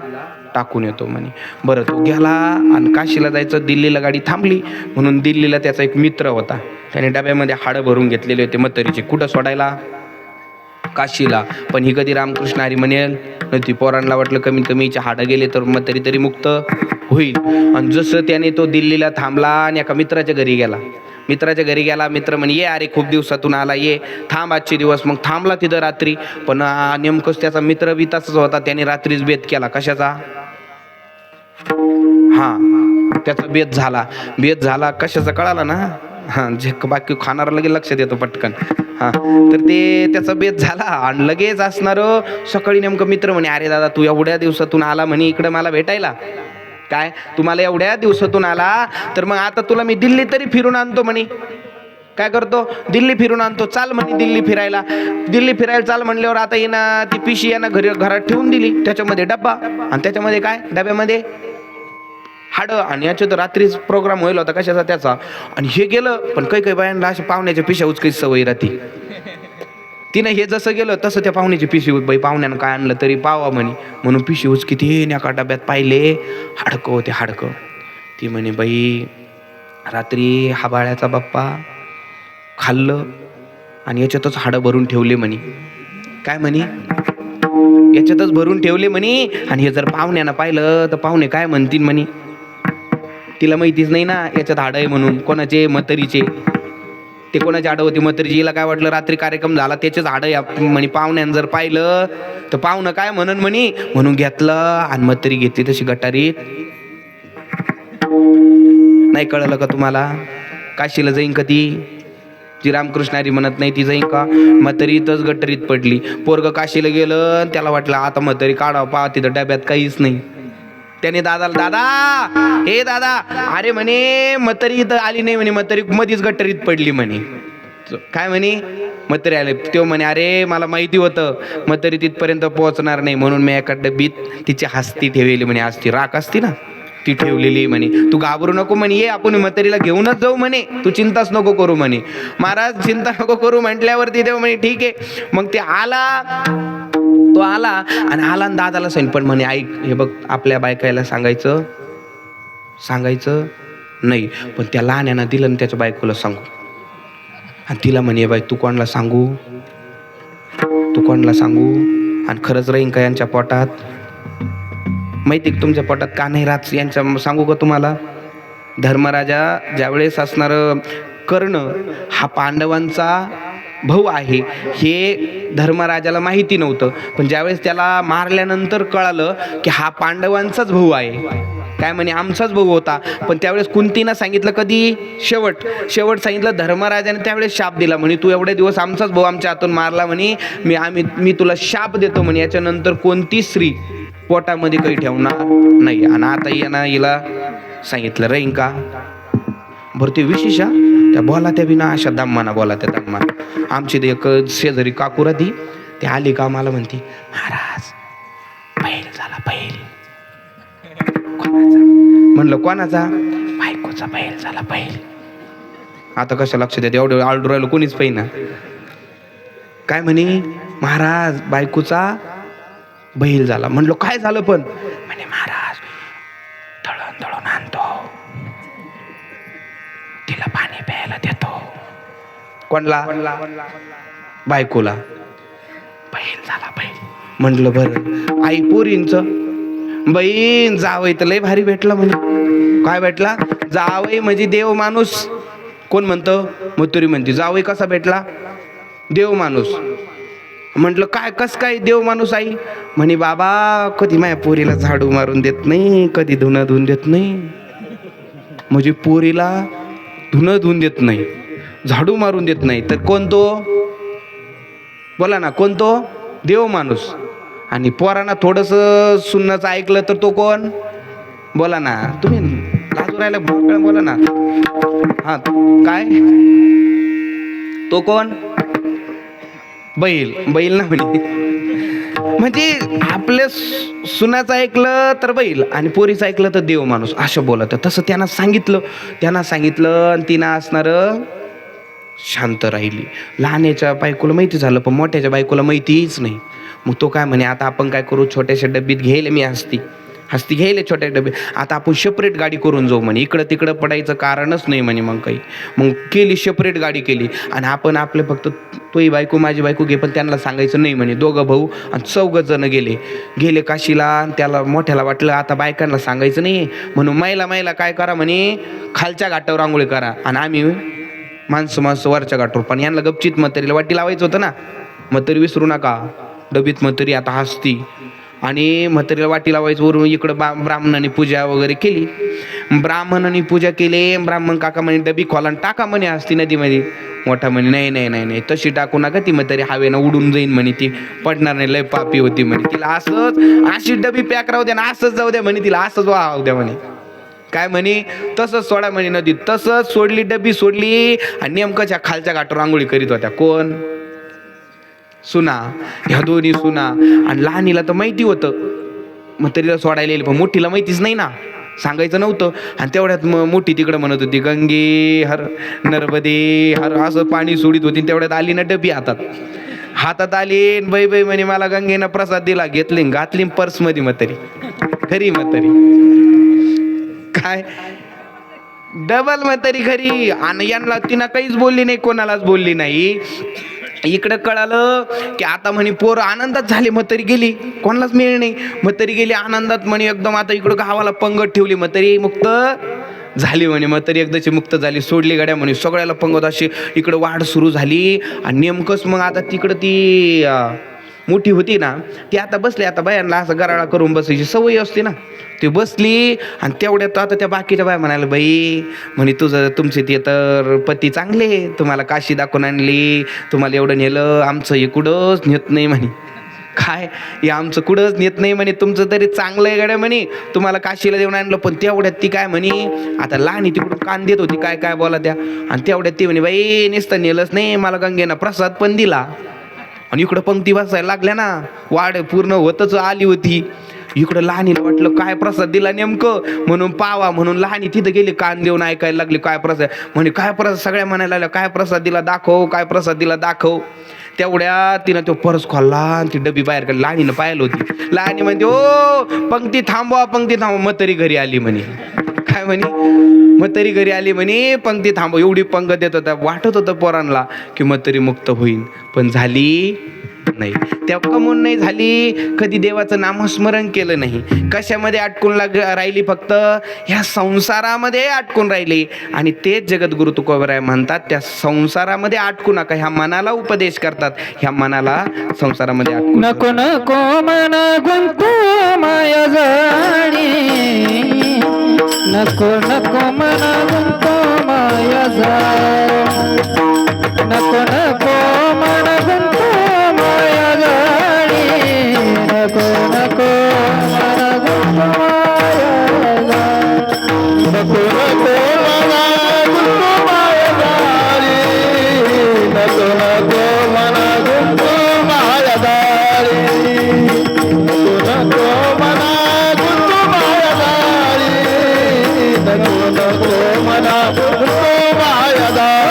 टाकून येतो म्हणे. बरं तो गेला आणि काशीला जायचं, दिल्लीला गाडी थांबली म्हणून दिल्लीला त्याचा एक मित्र होता, त्याने डब्यामध्ये हाडं भरून घेतलेले होते म्हातारीचे. कुठं सोडायला? काशीला. पण ही कधी रामकृष्ण हरी म्हणेल ती. पोरांना वाटलं कमीत कमी हिचे हाडं गेले तर म्हातारी तरी मुक्त होईल. आणि जसं त्याने तो दिल्लीला थांबला आणि एका मित्राच्या घरी गेला. मित्र म्हणे ये अरे खूप दिवसातून आला, ये थांब आजचे दिवस. मग थांबला तिथं रात्री. पण नेमकंच त्याचा मित्र बी तसाच होता, त्याने रात्रीच बेत केला. कशाचा? त्याचा बेत झाला. कशाचा कळाला ना? जे बाकी खाणारा लगेच लक्षात येतो पटकन. तर ते त्याचा बेत झाला आणि लगेच असणार सकाळी नेमकं मित्र म्हणे अरे दादा तू एवढ्या दिवसातून आला म्हणे इकडं मला भेटायला. काय तुम्हाला एवढ्या दिवसातून आला तर मग आता तुला मी दिल्ली तरी फिरून आणतो म्हणे. काय करतो? दिल्ली फिरून आणतो. चाल म्हणे दिल्ली फिरायला चाल म्हणल्यावर आता येणं ती पिशी यानं घरात ठेवून दिली. त्याच्यामध्ये डब्बा आणि त्याच्यामध्ये काय? डब्यामध्ये हाडं. आणि याच्यात रात्रीच प्रोग्राम व्हायला होता कशाचा? त्याचा. आणि हे गेलं. पण काही बायांना अशा पाहुण्याच्या पिशा उचकायची सवय राहते. तिनं हे जसं गेलं तसं त्या पाहुण्याची पिशवी बाई पाहुण्यानं काय आणलं तरी पावा म्हणे, म्हणून पिशवी किती एका डब्यात पाहिले हाडकं होते हाडकं. ती म्हणे बाई रात्री हाबाळ्याचा बाप्पा खाल्लं आणि याच्यातच हाडं भरून ठेवले म्हणे. काय म्हणे? याच्यातच भरून ठेवले म्हणे. आणि हे जर पाहुण्यानं पाहिलं तर पाहुणे काय म्हणतील म्हणे. तिला माहितीच नाही ना याच्यात हाडं आहे म्हणून. कोणाचे? म्हातारीचे. ते कोणाची हाडं होती? म्हातारीची. हिला काय वाटलं रात्री कार्यक्रम झाला त्याचेच हाडं म्हणे. पाहुण्यानं जर पाहिलं तर पाहुणं काय म्हणन म्हणे, म्हणून घेतलं आणि म्हातारी घेतली तशी गटारीत. नाही कळलं का तुम्हाला? काशीला जाईन का ती? जी रामकृष्णारी म्हणत नाही ती जाईन का? म्हातारी इथंच गटरीत पडली. पोरग काशीला गेलं, त्याला वाटलं आता म्हातारी काढावं, पहा तिथं डब्यात काहीच नाही. त्याने दादाला, दादा हे दादा, अरे म्हणे म्हातारी इथं आली नाही म्हणे, म्हातारी मधीच गटरीत पडली म्हणे. काय म्हणे? म्हातारी आले. तो म्हणे अरे मला माहिती होतं म्हातारी तिथपर्यंत पोहोचणार नाही, म्हणून मी एका डब्बीत तिची हस्ती ठेवली म्हणे. हस्ती राख असती ना ती ठेवलेली म्हणे. तू घाबरू नको म्हणे, ये आपण म्हातारीला घेऊनच जाऊ म्हणे, तू चिंताच नको करू म्हणे. महाराज चिंता नको करू म्हटल्यावरती देव म्हणे ठीक आहे. मग ते आला, तो आला आणि आला आणि दादाला सांगितलं. पण म्हणे ऐक, हे बघ आपल्या बायकायला सांगायचं नाही, पण त्या लहान्यानं दिलं आणि त्याच्या बायकोला सांगू. आणि तिला म्हणे बाई तू कोणाला सांगू, आणि खरंच राहीन का यांच्या पोटात? माहिती का तुमच्या पोटात का नाही राहत यांच्या? सांगू का तुम्हाला? धर्मराजा ज्यावेळेस असणार कर्ण हा पांडवांचा भाऊ आहे हे धर्मराजाला माहिती नव्हतं. पण ज्यावेळेस त्याला मारल्यानंतर कळालं की हा पांडवांचाच भाऊ आहे. काय म्हणे? आमचाच भाऊ होता. पण त्यावेळेस कुंतीनं सांगितलं कधी? शेवट सांगितलं. धर्मराजाने त्यावेळेस शाप दिला म्हणे तू एवढे दिवस आमचाच भाऊ आमच्या हातून मारला म्हणे, मी तुला शाप देतो म्हणे, याच्यानंतर कोणती स्त्री पोटामध्ये काही ठेवणार नाही. आणि आता यांना हिला सांगितलं राहीन का? बरं ते विशेष त्या बोला त्या बिना अशा दम्माना बोला त्या दम्माना. आमची एक शेजारी काकुरा ती आली का मला म्हणती महाराज बैल झाला बैल. कोणाचा? म्हणलं कोणाचा? बायकोचा बैल झाला बैल. आता कशा लक्ष द्या एवढं आलडू राहिलो कोणीच पाहिना. काय म्हणे? महाराज बायकोचा बैल झाला. म्हणलो काय झालं? पण म्हणे महाराज दळण आणतो, तिला पाणी प्यायला देतो. कोणला? बायकोला. बैल झाला बैल. म्हटलं बरं आई पोरींच? बहीण जावई तर लय भारी भेटला म्हणे. काय भेटला? जावई म्हणजे देव माणूस. कोण म्हणतं? म्हातारी म्हणते जावई कसा भेटला? देव माणूस. म्हटलं काय कस काय देव माणूस आई? म्हणे बाबा कधी माझ्या पोरीला झाडू मारून देत नाही, कधी धुणं धुवून देत नाही. म्हणजे पोरीला धुणं धुवून देत नाही, झाडू मारून देत नाही, तर कोण तो? बोला ना कोण तो? देव माणूस. आणि पोरांना थोडंसं सुन्नाचं ऐकलं तर तो कोण? बोला ना तुम्ही लाजू राहिला बोला ना. हा काय तो कोण? बैल ना म्हणे. म्हणजे आपल्या सुनाचं ऐकलं तर बैल आणि पोरीचं ऐकलं तर देव माणूस असं बोलत. तसं त्यांना सांगितलं आणि तिनं असणार शांत राहिली. लहान्याच्या बायकोला माहिती झालं पण मोठ्याच्या बायकोला माहितीच नाही. मग तो काय म्हणे आता आपण काय करू, छोट्याशा डब्बीत घ्यायला मी हस्ती घ्यायला छोट्या डबे, आता आपण सेपरेट गाडी करून जाऊ म्हणे. इकडं तिकडं पडायचं कारणच नाही म्हणे. मग केली सेपरेट गाडी केली आणि आपण आपले फक्त तोही बायको माझी बायको घे, पण त्यांना सांगायचं नाही म्हणे. दोघं भाऊ आणि 4 जण गेले काशीला. आणि त्याला मोठ्याला वाटलं आता बायकांना सांगायचं नाही, म्हणून मायला काय करा म्हणे, खालच्या घाटावर आंघोळी करा आणि आम्ही माणसं वरच्या घाटावर. पण यांना गपचित म्हातारीला वाटी लावायचं होतं ना. म्हातारी विसरू नका डबीत म्हातारी आता हसती. आणि म्हातारीला वाटी लावायचं. वरून इकडं ब्राह्मणाने पूजा वगैरे केली. ब्राह्मणाने पूजा केली. ब्राह्मण काका म्हणे डबी खोला टाका म्हणे हस्ती नदीमध्ये. मोठा म्हणे नाही तशी टाकू नका, ती म्हातारी हवेनं उडून जाईन म्हणे, ती पडणार नाही, लय पापी होती म्हणे. तिला अशी डबी पॅक राहू द्या ना, असंच जाऊ द्या म्हणे, तिला असंच वाहू द्या म्हणे. काय म्हणे? तसंच सोडा म्हणे नदीत. तसंच सोडली, डबी सोडली आणि नेमकं खालच्या घाटावर आंघोळी करीत होत्या. कोण? सुना. ह्या दोन्ही सुना. आणि लहानीला तर माहिती होतं म्हातारीला सोडायला येईल, पण मोठीला माहितीच नाही ना, सांगायचं नव्हतं. आणि तेवढ्यात मोठी तिकडं म्हणत होती गंगे हर नर्मदे हर असं पाणी सोडित होती. तेवढ्यात आली ना डबी हातात. हातात आली बाई बाई म्हणे मला गंगेनं प्रसाद दिला, घेतली घातली पर्स मध्ये म्हातारी, खरी म्हातारी काय डबल म्हातारी खरी. आणि यांना तिनं काहीच बोलली नाही, कोणालाच बोलली नाही. इकडं कळालं की आता म्हणे पोरं आनंदात झाली, म्हातारी गेली, कोणालाच मिळ नाही. म्हातारी गेली आनंदात म्हणे एकदम. आता इकडं गावाला पंगत ठेवली, म्हातारी मुक्त झाली म्हणे. म्हातारी एकदाची मुक्त झाली, सोडली गाड्या म्हणे सगळ्याला पंगत. अशी इकडं वाढ सुरू झाली. आणि नेमकंच मग आता तिकडं ती मोठी होती ना, ती आता बसली. आता बायांना असं गराळा करून बसायची सवय असते ना, ती बसली. आणि तेवढ्यात आता त्या बाकीच्या बाया म्हणाल्या बाई म्हणे तुमचे ते तर पती चांगले, तुम्हाला काशी दाखवून आणली, तुम्हाला एवढं नेलं, आमचं हे कुठंच नेत नाही म्हणे. काय हे आमचं कुठंच नेत नाही म्हणे, तुमचं तरी चांगलं आहे गड्या म्हणे, तुम्हाला काशीला देऊन आणलं. पण तेवढ्यात ती काय म्हणे, आता लहानी तिकडून कान देत होती काय काय बोला त्या. आणि तेवढ्यात ती म्हणे बाई नुसतं नेलंच नाही, मला गंगेनं प्रसाद पण दिला. आणि इकडं पंक्ती वाचायला लागल्या ना, वाढ पूर्ण होतच आली होती. इकडं लहानीला वाटलं काय प्रसाद दिला नेमकं, म्हणून पावा म्हणून लहानी तिथं गेली, कान देऊन ऐकायला लागली काय प्रसाद म्हणे. काय प्रसाद, सगळ्या म्हणायला लागल्या काय प्रसाद दिला दाखव, काय प्रसाद दिला दाखव. तेवढ्या तिनं तो पर्स खोलला आणि ती डबी बाहेर काढली. लहानीनं पाहिलं होती. लहानी म्हणते ओ पंक्ती थांबवा, पंक्ती थांबवा. म्हातारी घरी आली म्हणे. काय म्हणे, म्हातारी घरी आली म्हणे, पंक्ती थांबव. एवढी पंगत देत होता, वाटत होतं पोरांना की म्हातारी मुक्त होईल, पण झाली नाही. त्या कमून नाही झाली, कधी देवाचं नामस्मरण केलं नाही. कशामध्ये अटकून राहिली, फक्त ह्या संसारामध्ये अटकून राहिली. आणि तेच जगद्गुरु तुकोबराय म्हणतात, त्या संसारामध्ये अटकू नका. ह्या मनाला उपदेश करतात, ह्या मनाला संसारामध्ये अटकू नको नको मन गुंतू माया जाणी, नको नको मन गुंतू माया जाणी, नको नको मन गुंतू माया जाणी, नको नको मन गुंतू माया जाणी, नको नको मन गुंतू माया जाणी, नको नको मन गुंतू माया जाणी, नको नको मन गुंतू माया जाणी, नको नको मन गुंतू माया जाणी,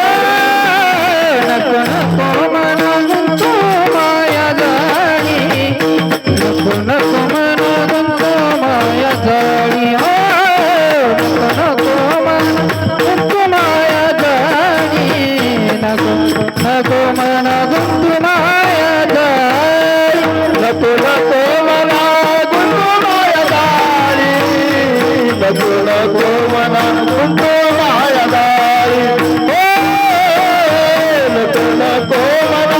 नको नको मन गुंतू माया जाणी, नको नको मन गुंतू माया जाणी, नको नको मन गुंतू माया जाणी, नको नको मन गुंतू माया जाणी, नको नको मन गुंतू माया जाणी, नको नको मन गुंतू माया जाणी, नको नको मन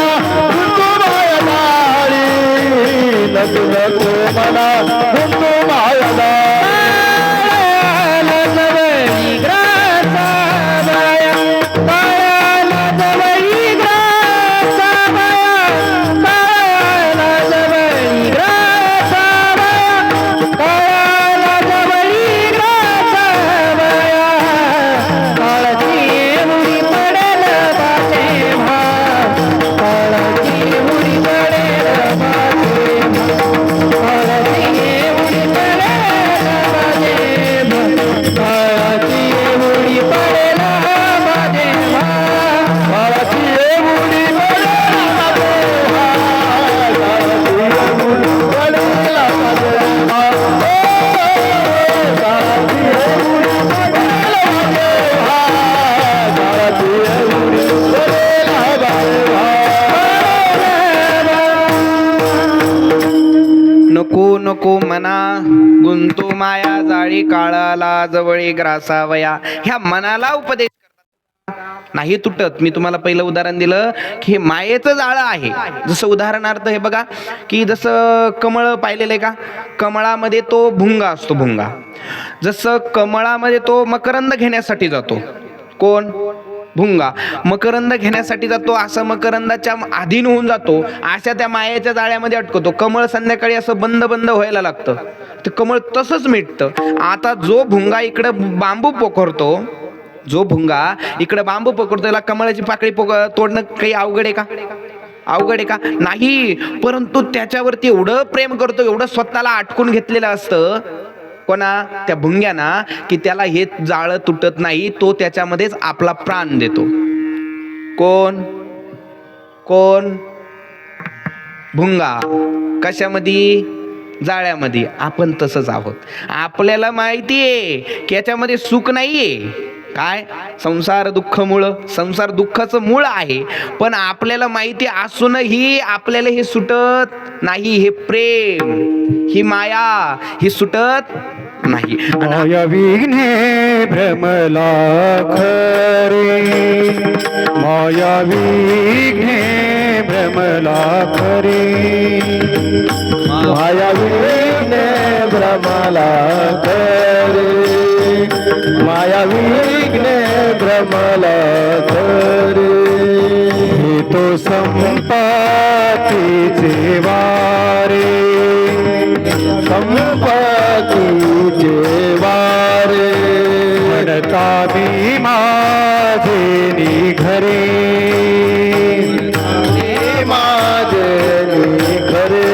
गुंतू माया जाणी, नको नको मन गुंतू माया जाणी. लजवळी ग्रासा बाया, बाया लजवळी ग्रासा बाया, बाया लजवळी ग्रासा बाया, बाया लजवळी ग्रासा बाया, काळाची उडी पडेल बाटे भा, काळाची उडी पडेल बाटे भा, काळाची उडी पडेल बाटे भा, काळाची उडी पडेल बाटे भा, काळाची उडी पडेल बाटे भा, काळाची उडी पडेल बाटे भा, काळाची उडी पडेल बाटे भा, काळाची उडी पडेल बाटे भा. नको नको मना गुंतो माया जाळी, काळाला जवळी ग्रासावया. ह्या मनाला उपदेश करतात, नाही तुटत. मी तुम्हाला पहिलं उदाहरण दिलं की हे मायेचं जाळं आहे. जसं उदाहरणार्थ हे बघा की जसं कमळ पाहिलेलं आहे का, कमळामध्ये तो भुंगा असतो. भुंगा जसं कमळामध्ये तो मकरंद घेण्यासाठी जातो, कोण भुंगा मकरंद घेण्यासाठी जातो, असं मकरंदाच्या अधीन होऊन जातो, अशा त्या मायेच्या जाळ्यामध्ये अटकतो. कमळ संध्याकाळी असं बंद बंद व्हायला लागतं, ते कमळ तसंच मिटतं. आता जो भुंगा इकडं बांबू पोखरतो, जो भुंगा इकडे बांबू पकडतो, त्याला कमळाची पाकळी तोडणं काही अवघड आहे का? अवघड आहे का? नाही. परंतु त्याच्यावरती एवढं प्रेम करतो, एवढं स्वतःला आटकून घेतलेलं असतं कोणा, त्या भुंग्याना, की त्याला हे जाळं तुटत नाही. तो त्याच्यामध्येच आपला प्राण देतो. कोण कोण भुंगा कशामध्ये? जाळ्यामध्ये. आपण तसंच आहोत. आपल्याला माहिती आहे की याच्यामध्ये सुख नाहीये. काय? संसार दुःख मूळ. संसार दुःखाचं मूळ आहे, पण आपल्याला माहिती असूनही आपल्याला हे सुटत नाही. हे प्रेम, ही माया, ही सुटत नाही. माया विघ्ने भ्रमला खरे, माया विघ्ने भ्रमला खरे, माया विघ्ने भ्रमला खरे, माया विघ्ने भ्रमला खरे. हे तो संपातीचे वारे, संपातीचे वारे, म्हणता मी माझे निघरे, माझे निघरे.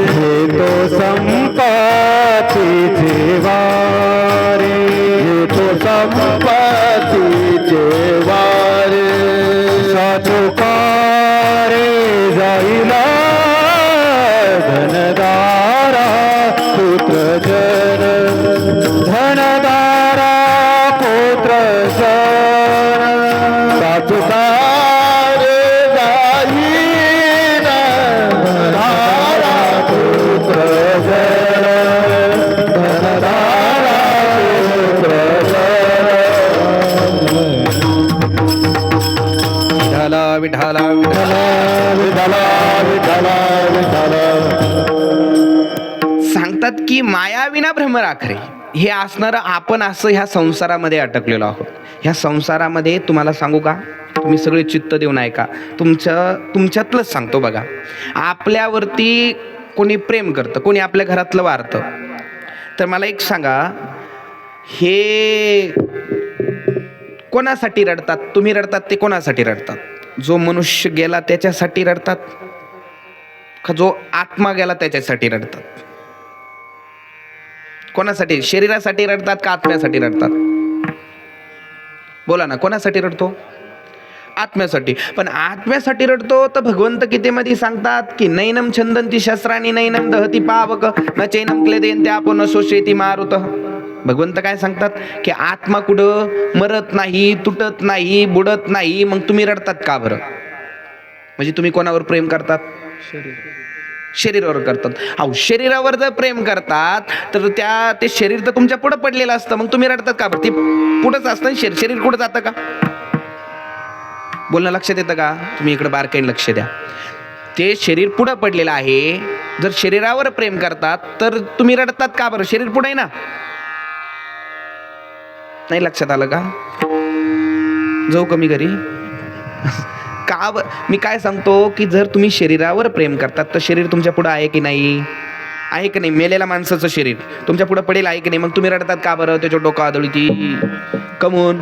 हे तो संपातीचे वारे, हे तो संपातीचे वारे. साधुकारे जाईला धनदारा पुत्र जन, धनदारा पुत्र जन. साधुकारे जाईला धनदारा पुत्र जन, धनदारा पुत्र जन. विठ्ठला विठ्ठला विठ्ठला विठ्ठला विठ्ठला. सांगतात की मायाविना भ्रम राखरे. हे असणारं आपण असं ह्या संसारामध्ये अटकलेलो आहोत. ह्या संसारामध्ये तुम्हाला सांगू का, तुम्ही सगळे चित्त देऊन ऐका. तुमच्यातलंच सांगतो बघा. आपल्यावरती कोणी प्रेम करतं, कोणी आपल्या घरातलं वारतं, तर मला एक सांगा, हे कोणासाठी रडतात? तुम्ही रडतात ते कोणासाठी रडतात? जो मनुष्य गेला त्याच्यासाठी रडतात का जो आत्मा गेला त्याच्यासाठी रडतात? कोणासाठी? शरीरासाठी रडतात का आत्म्यासाठी रडतात? बोला ना, कोणासाठी रडतो? आत्म्यासाठी. पण आत्म्यासाठी रडतो तर भगवंत गीतेमध्ये सांगतात की नैनम छंदंती शस्त्राणी नैनम दहती पावक न चैनम क्लेदेन त्या आपण शोषेती मारुत. भगवंत काय सांगतात की आत्मा कुठं मरत नाही, तुटत नाही, बुडत नाही. मग तुम्ही रडतात का बरं? म्हणजे तुम्ही कोणावर प्रेम करतात? शरीरावर करतात. अहो, शरीरावर जर प्रेम करतात तर ते शरीर तर तुमच्या पुढं पडलेलं असतं. मग तुम्ही रडतात का बरं? ते पुढंच असतं. शरीर कुठं जातं का? बोलणं लक्षात येतं का? तुम्ही इकडे बारकाईने लक्ष द्या. ते शरीर पुढं पडलेलं आहे. जर शरीरावर प्रेम करतात तर तुम्ही रडतात का बरं? शरीर पुढे आहे ना. नाही लक्षात आलं का? जाऊ कमी घरी का? मी काय सांगतो की जर तुम्ही शरीरावर प्रेम करतात तर शरीर तुमच्या पुढे आहे की नाही? आहे की नाही? मेलेल्या माणसाचं शरीर तुमच्या पुढे पडेल आहे की नाही? मग तुम्ही रडतात का बरं? त्याच्या डोकं आदळती कमून.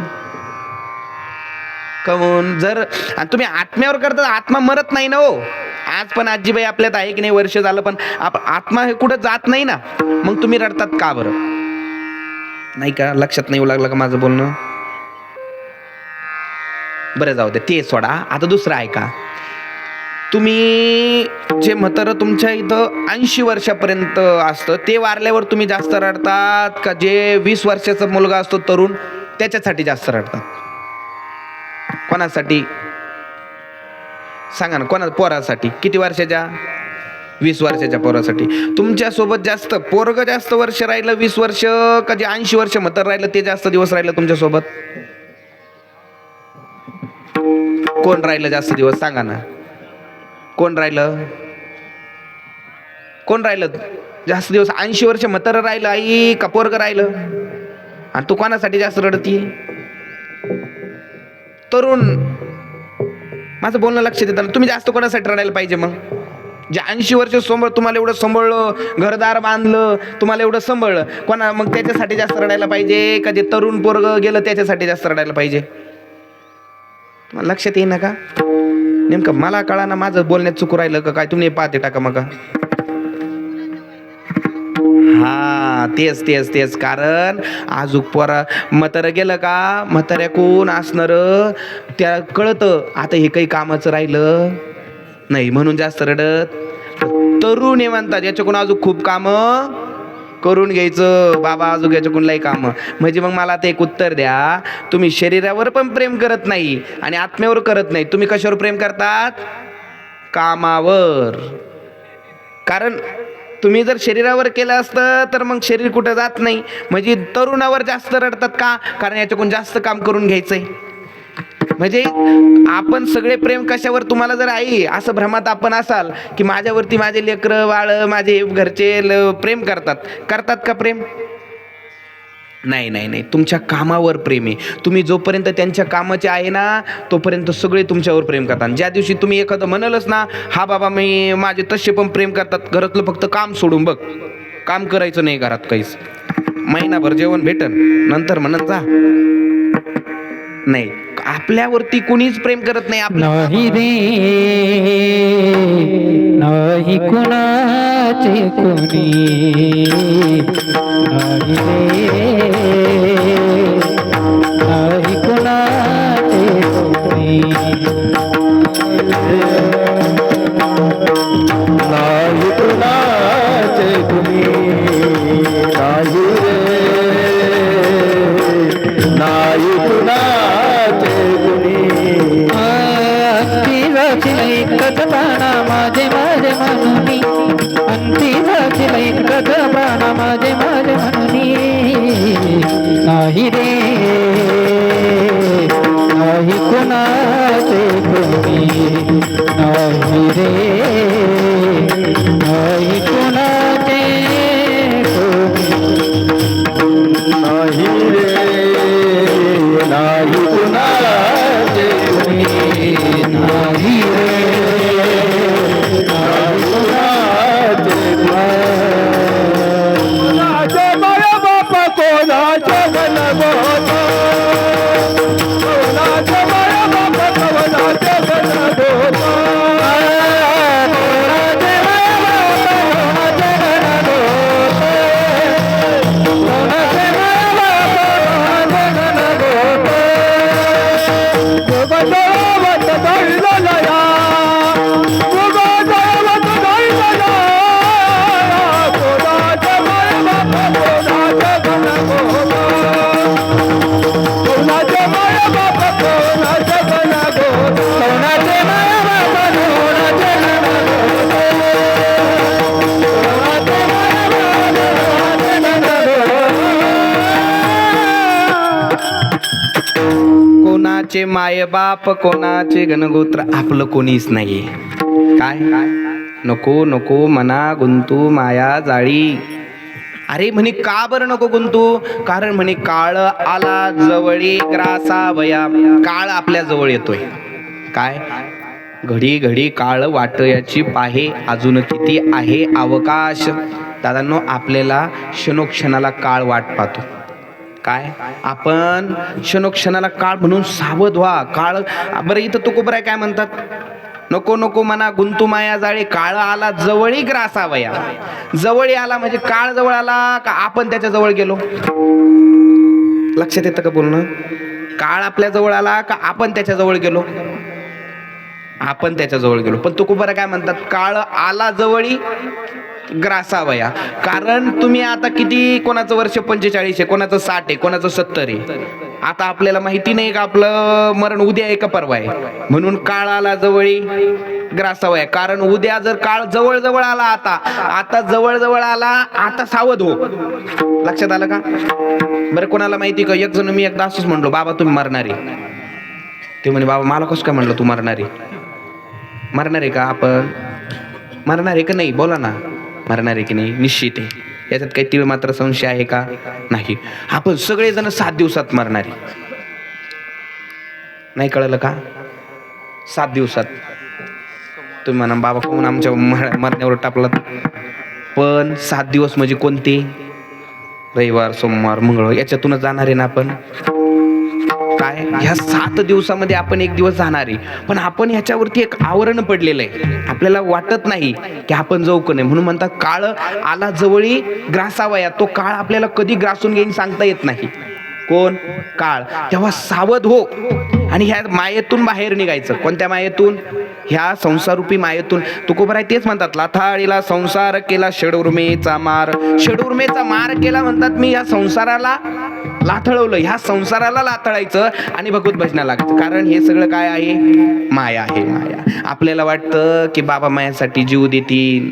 जर तुम्ही आत्म्यावर करता, आत्मा मरत नाही ना हो. आज पण आजीबाई आपल्यात आहे की नाही? वर्ष झालं पण आत्मा हे कुठं जात नाही ना. मग तुम्ही रडतात का बरं? नाही का? लक्षात नाही येऊ लागलं का माझं बोलणं? बरं जाऊ दे, ते सोडा. आता दुसरं आहे का? तुम्ही जे म्हातारं तुमच्या इथं 80 वर्षापर्यंत असतं ते वारल्यावर तुम्ही जास्त रडतात का जे 20 वर्षाचा मुलगा असतो तरुण त्याच्यासाठी जास्त रडतात? कोणासाठी सांगा ना? पोरासाठी? किती वर्षाच्या? 20 वर्षाच्या पोरासाठी. तुमच्या सोबत जास्त पोरग जास्त वर्ष राहिलं 20 वर्ष का जे 80 वर्ष म्हातारं राहिलं ते जास्त दिवस राहिलं तुमच्या सोबत? कोण राहिलं जास्त दिवस? सांगा ना. कोण राहिलं जास्त दिवस? 80 वर्ष म्हातारं राहिलं आई का पोरग राहिलं? आणि तू कोणासाठी जास्त रडती? तरुण. माझं बोलणं लक्षात येतं ना. तुम्ही जास्त कोणासाठी रडायला पाहिजे? मग जे 80 वर्ष तुम्हाला एवढं सांभाळलं, घरदार बांधलं, तुम्हाला एवढं सांभाळलं, मग त्याच्यासाठी जास्त रडायला पाहिजे का जे तरुण पोरग गेलं त्याच्यासाठी जास्त रडायला पाहिजे? तुम्हाला लक्षात येईना का? नेमकं मला कळा ना माझं बोलण्यात चुकू राहिलं का काय? तुम्ही पाहते टाका मग. हा तेच कारण आजूक पोरा म्हातारं गेलं का म्हाताऱ्या कोण असणार त्या कळतं. आता हे काही कामाचं राहिलं नाही म्हणून जास्त रडत. तरुण आहे म्हणतात, याच्याकडून अजून खूप कामं करून घ्यायचं बाबा, अजून याच्याकडून लई कामं. म्हणजे मग मला आता एक उत्तर द्या, तुम्ही शरीरावर पण प्रेम करत नाही आणि आत्म्यावर करत नाही, तुम्ही कशावर प्रेम करतात? कामावर. कारण तुम्ही जर शरीरावर केलं असतं तर मग शरीर कुठं जात नाही. म्हणजे तरुणावर जास्त रडतात का? कारण याच्याकडून जास्त काम करून घ्यायचंय. म्हणजे आपण सगळे प्रेम कशावर, तुम्हाला जर आई असं भ्रमात आपण असाल की माझ्यावरती माझे लेकरं बाळ माझे घरचे प्रेम करतात का प्रेम? नाही नाही नाही, तुमच्या कामावर प्रेम आहे. तुम्ही जोपर्यंत त्यांच्या कामाचे आहे ना तोपर्यंत सगळे तुमच्यावर प्रेम करतात. ज्या दिवशी तुम्ही एखादं म्हणालच ना, हा बाबा मी माझे तसे पण प्रेम करतात, घरातलं फक्त काम सोडून बघ, काम करायचं नाही घरात काहीच, महिनाभर जेवण भेटन, नंतर म्हणत जा. नाही, आपल्यावरती कुणीच प्रेम करत नाही. नाही रे नाही कुणाचे कोणी, नाही रे नाही कुणाचे कोणी, नाही कुणाचे कोणी, नाही रे नाही कुणाचे कोणी. अंतिवाची प्राणा माझे माझे म्हणूनी, अंतिवाची प्राणा माझे माझे म्हणूनी, नाही रे नाही कुणाचे कोणी, नाही रे नाही कुणाचे कोणी, नाही रे नाही कुणाचे कोणी, नाही रे नाही कुणाचे कोणी. कोणाचे माया बाप कोणाचे घन गोता, कोणाचे माया बाप कोणाचे घन गोता, कोणाचे माया बाप कोणाचे घन गोता, कोणाचे माया बाप कोणाचे घन गोता. गोगोवत दैलया, गोगोवत दैलया, कोणाचे माया बाप कोणाचे घन गोता, कोणाचे माया बाप कोणाचे घन गोता, कोणाचे माया बाप कोणाचे घन गोता, कोणाचे माया बाप कोणाचे घन गोता. कोणाचे मायबाप कोणाचे घनगोत्र, आपलं कोणीच नाही. काय नको नको मना गुंतू माया जाळी. अरे म्हणे का बरं नको गुंतू? कारण म्हणे काळ आला जवळी ग्रासावया. काळ आपल्या जवळ येतोय. काय घडी घडी काळ वाटयाची पाहे, अजून किती आहे अवकाश. दादांनो, आपल्याला क्षणोक्षणाला काळ वाट पाहतो. काय आपण क्षणोक्षणाला काळ म्हणून सावध व्हा. काळ बरं इथं तुकोबराय काय म्हणतात? नको नको मना गुंतू माया जाळे, काळ आला जवळी ग्रासावया. जवळी आला म्हणजे काळ जवळ आला का आपण त्याच्या जवळ गेलो? लक्षात येतं का बोलणं? काळ आपल्या जवळ आला का आपण त्याच्या जवळ गेलो? आपण त्याच्या जवळ गेलो. पण तुकोबरा काय म्हणतात? काळ आला जवळी ग्रासावया. कारण तुम्ही आता किती, कोणाचं वर्ष 45 आहे, कोणाचं 60 आहे, कोणाचं 70 आहे. आता आपल्याला माहिती नाही का आपलं मरण उद्या आहे का परवा आहे. म्हणून काळ आला जवळी ग्रासावया. कारण उद्या जर काळ जवळ जवळ आला, आता जवळ जवळ आला, आता सावध हो. लक्षात आलं का? बरं कोणाला माहिती का, एक जण मी एकदा असंच म्हणलो, बाबा तुम्ही मरणार आहे. ते म्हणे बाबा मला कसं काय म्हणलं तू मरणार आहे? मरणार आहे का आपण? मरणार आहे का नाही बोला ना. मरणार आहे की नाही? निश्चित आहे. याच्यात काही तीळ मात्र संशय आहे का? नाही. आपण सगळेजण 7 दिवसात मरणार आहे. नाही कळलं का? 7 दिवसात. तुम्ही म्हणा बाबा कोण आमच्या मरण्यावर टापलात. पण 7 दिवस म्हणजे कोणते? रविवार, सोमवार, मंगळवार याच्यातूनच जाणार आहे ना आपण. काय ह्या 7 दिवसामध्ये आपण 1 दिवस जाणार आहे. पण आपण ह्याच्यावरती एक आवरण पडलेलं आहे. आपल्याला वाटत नाही की आपण जाऊ का नाही. म्हणून म्हणतात काळ आला जवळी ग्रासावया. तो काळ आपल्याला कधी ग्रासून घेईन सांगता येत नाही. कोण? काळ. तेव्हा सावध हो आणि ह्या मायेतून बाहेर निघायचं. कोणत्या मायेतून? ह्या संसारूपी मायेतून तुकोबराय तेच म्हणतात, लाथाळीला संसार केला षडउर्मेचा मार. षडउर्मेचा मार केला म्हणतात, मी या संसाराला लाथळवलं. ह्या संसाराला लाथळायचं आणि भगवत भजनाला लागायचं. कारण हे सगळं काय आहे? माया आहे, माया. आपल्याला वाटतं की बाबा मायासाठी जीव देतील,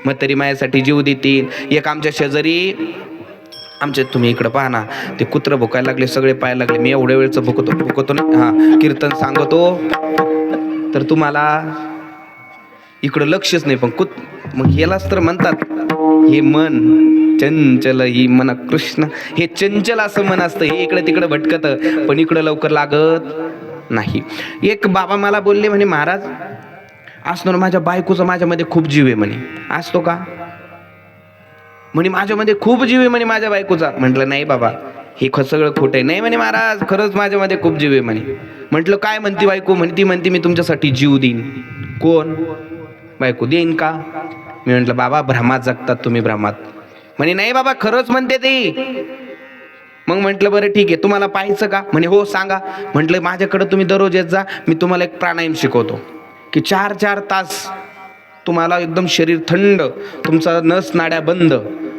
म्हातारी मायासाठी जीव देतील. एक आमच्या शेजारी, आमच्या तुम्ही इकडं पहा ना, ते कुत्र भुकायला लागले, सगळे पाहायला लागले. मी एवढ्या वेळचं भुकतो ना, हा कीर्तन सांगतो तर तुम्हाला इकडं लक्षच नाही. पण मग ह्यालाच तर म्हणतात, हे मन चंचल ही मन कृष्ण, हे चंचल असं मन असतं. हे इकडे तिकडे भटकत, पण इकडं लवकर लागत नाही. एक बाबा मला बोलले, म्हणे महाराज असतो ना, माझ्या बायकोचा माझ्यामध्ये खूप जीव आहे म्हणे. असतो का? म्हणे माझ्यामध्ये खूप जीव आहे म्हणे माझ्या बायकोचा. म्हटलं नाही बाबा, हे सगळं खोटं आहे. नाही म्हणे महाराज, खरंच माझ्यामध्ये खूप जीव आहे म्हणे. म्हटलं काय म्हणती बायको? म्हणे ती म्हणते मी तुमच्यासाठी जीव देईन. कोण? बायको देईन का? मी म्हटलं बाबा भ्रमात जगतात तुम्ही, भ्रमात. म्हणे नाही बाबा खरंच म्हणते ती. मग म्हटलं बरं ठीक आहे, तुम्हाला पाहायचं का? म्हणे हो सांगा. म्हटलं माझ्याकडे तुम्ही दररोज येत जा, मी तुम्हाला एक प्राणायाम शिकवतो की 4-4 तास तुम्हाला एकदम शरीर थंड, तुमचा नस नाड्या बंद,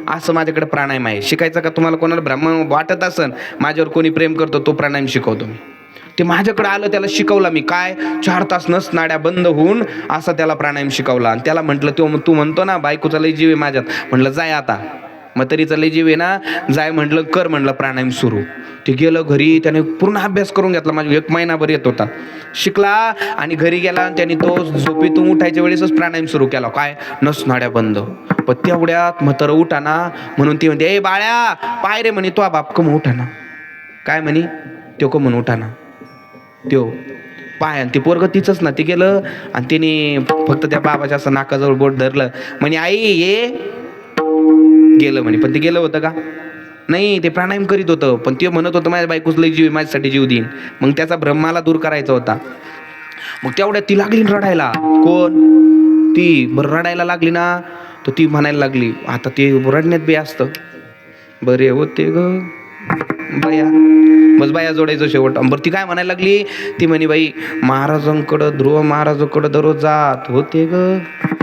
असं माझ्याकडे प्राणायाम आहे. शिकायचं का? तुम्हाला कोणाला ब्राह्मण वाटत असन माझ्यावर कोणी प्रेम करतो, तो प्राणायाम शिकवतो मी. ते माझ्याकडे आलं, त्याला शिकवला मी. काय 4 तास नस नाड्या बंद होऊन असा त्याला प्राणायाम शिकवला. आणि त्याला म्हटलं, तू म्हणतो ना बायकोचा लय जीव आहे माझ्यात. म्हटलं जाय आता, म्हातारीचा लय जीव आहे ना, जाय म्हटलं, कर म्हटलं प्राणायाम सुरू. ते गेलं घरी, त्याने पूर्ण अभ्यास करून घेतला. माझा 1 महिनाभर येत होता, शिकला. आणि घरी गेला आणि त्याने तो झोपेतून उठायच्या वेळेसच प्राणायाम सुरू केला. काय नस नाड्या बंद. पण तेवढ्यात म्हातारं उठाना, म्हणून ती म्हणते, ए बाळ्या पाय रे म्हणे, तो बाप कम उठाना. काय म्हणे? तो कमून उठाना, त्यो पाय. आणि ते पोरग तिचंच ना, ते गेलं आणि तिने फक्त त्या बाबाच्या असं नाकाजवळ बोट धरलं. म्हणे आई ये, गेलं म्हणे. पण ते गेलं होतं का? नाही, ते प्राणायाम करीत होतं. पण ते म्हणत होतं माझ्या बायकोच लय जीव, माझ्यासाठी जीव देईन. मग त्याचा भ्रम मला दूर करायचा होता. मग तेवढ्यात ती लागली रडायला. कोण? ती. बरं रडायला लागली ना, तर ती म्हणायला लागली, आता ते रडण्यात बी असतं, बरे होते ग बाया. बस बाया जोडायचं शेवट. बरं ती काय म्हणायला लागली? ती म्हणे बाई महाराजांकडं, ध्रुव महाराजांकडं दररोज जात होते ग,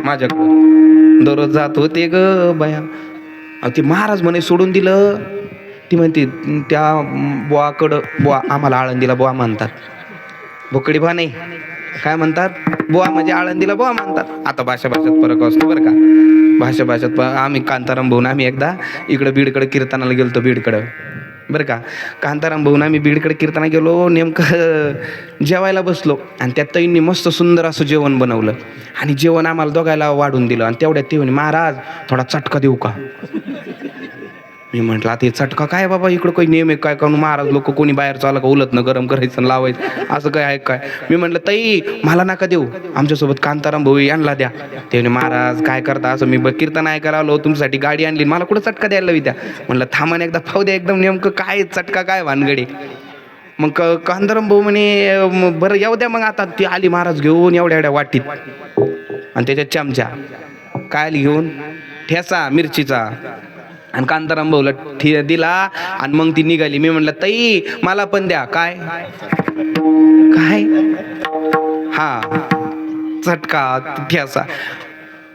माझ्याकडं दररोज जात होते ग बाया. ती महाराज म्हणे सोडून दिलं. ती म्हणते त्या बुवाकडं, बुवा आम्हाला आळंदीला बुवा म्हणतात, बोकडी बा नाही, काय म्हणतात? बुवा म्हणजे आळंदीला बुवा म्हणतात. आता भाषात फरक असतो बरं का, भाषात. आम्ही कांताराम भाऊन आम्ही एकदा इकडं बीडकडे कीर्तनाला गेलतो, बीडकडं बरं का. कांताराम भाऊन आम्ही बीडकडे कीर्तनाला गेलो. नेमकं जेवायला बसलो आणि त्या ताईंनी मस्त सुंदर असं जेवण बनवलं आणि जेवण आम्हाला दोघायला वाढून दिलं. आणि तेवढ्यात ते म्हणे, महाराज थोडा चटका देऊ का? मी म्हटलं आता हे चटका काय बाबा, इकडं काही नियम आहे काय? का महाराज लोक कोणी बाहेर चाललं का उलटणं गरम करायचं आणि लावायचं, असं काय आहे काय? मी म्हटलं ताई मला नका देऊ, आमच्यासोबत कांताराम भाऊ यांना द्या. ते म्हणे महाराज काय करता असं? मी कीर्तन ऐकायला आलो, तुमच्यासाठी गाडी आणली, मला कुठं चटका द्यायला हवी त्या? म्हटलं थांबा एकदा पाहू द्या एकदम नेमकं काय चटका काय भानगडे. मग कांताराम भाऊ म्हणे बरं येऊ द्या. मग आता ती आली महाराज घेऊन एवढ्या वाटीत आणि त्याच्यात चमचा काय आली घेऊन, ठेसा मिरचीचा. आणि कांताराम भाऊला दिला आणि मग ती निघाली. मी म्हटलं ताई मला पण द्या. काय काय? हा चटका ठेसा.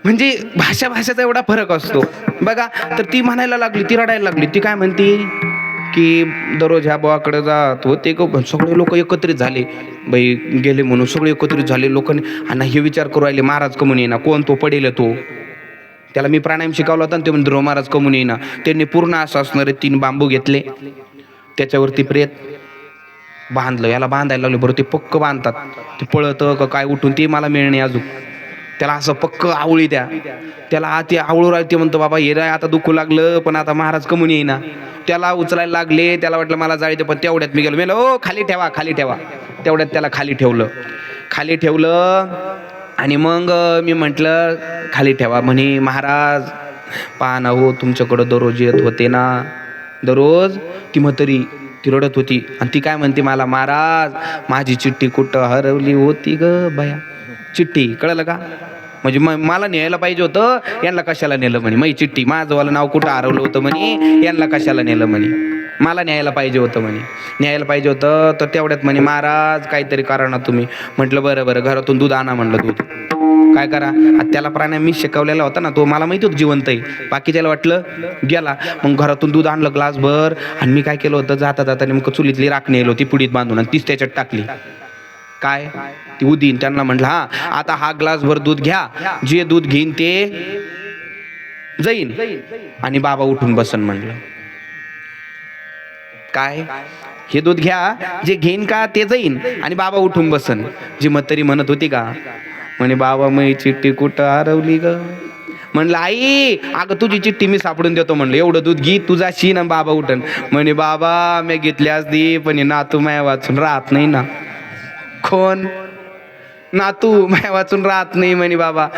म्हणजे भाषाचा एवढा फरक असतो बघा. तर ती म्हणायला लागली, ती रडायला लागली. ती काय म्हणती की दररोज ह्या बुवाकडे जात होते. सगळे लोक एकत्रित झाले, बाई गेले म्हणून सगळे एकत्रित झाले लोकांनी. आणि हे विचार करू राहिले महाराज कमून येईना, कोण तो पडेल तो. त्याला मी प्राणायाम शिकवला होता आणि ते म्हणजे ध्रुव महाराज कमून येईना. त्यांनी पूर्ण असं असणारे 3 बांबू घेतले, त्याच्यावरती प्रेत बांधलं. याला बांधायला लागले. बरं ते पक्क बांधतात, ते पळतं का काय उठून ते मला मिळणे अजून. त्याला असं पक्क आवळी द्या. त्याला ते आवळू राहिले. ते म्हणतो बाबा हे आता दुखू लागलं पण आता महाराज कमून येईना. त्याला उचलायला लागले. त्याला वाटलं मला जाळीते, पण तेवढ्यात मी गेलो. ओ खाली ठेवा खाली ठेवा. तेवढ्यात त्याला खाली ठेवलं आणि मग मी म्हटलं खाली ठेवा. म्हणे महाराज पहा ना हो, तुमच्याकडं दररोज येत होते ना, दररोज. ती म्हातारी ती रडत होती आणि ती काय म्हणते मला, महाराज माझी चिठ्ठी कुठं हरवली होती ग बाया. चिठ्ठी कळलं का? म्हणजे मला न्यायला पाहिजे होतं, यांना कशाला नेलं म्हणे. माझी चिठ्ठी, माझंवालं नाव कुठं हरवलं होतं म्हणे, यांना कशाला नेलं म्हणे. मला न्यायला पाहिजे होतं म्हणे. न्यायला पाहिजे होतं तर तेवढ्यात म्हणे महाराज काहीतरी करा ना तुम्ही. म्हटलं बरं बरं घरातून दूध आणा म्हणलं. दूध काय करा आता त्याला प्राण्या मी शिकवलेला होता ना, तो मला माहिती होतं जिवंत आहे. बाकी त्याला वाटलं गेला. मग घरातून दूध आणलं ग्लासभर आणि मी काय केलं होतं जाता जाता नेमकं चुलीतली राखणी येईल होती पुडीत बांधून आणि तीच त्याच्यात टाकली. काय ती उदीन. त्यांना म्हटलं हा आता हा ग्लासभर दूध घ्या, जे दूध घेईन ते जाईन आणि बाबा उठून बसन म्हणलं. काय हे दूध घ्या, जे घेईन का ते जाईन आणि बाबा उठून बसन. जी म्हातारी म्हणत होती का म्हणे बाबा मी चिठ्ठी कुठं हरवली ग. म्हणलं आई अगं तुझी चिठ्ठी मी सापडून देतो म्हणलं. एवढं दूध घे तुझा शी ना बाबा उठन. म्हणे बाबा मी घेतल्यास दे पण नातू माया वाचून राहत नाही ना. कोण नातू माया वाचून राहत नाही म्हणे बाबा.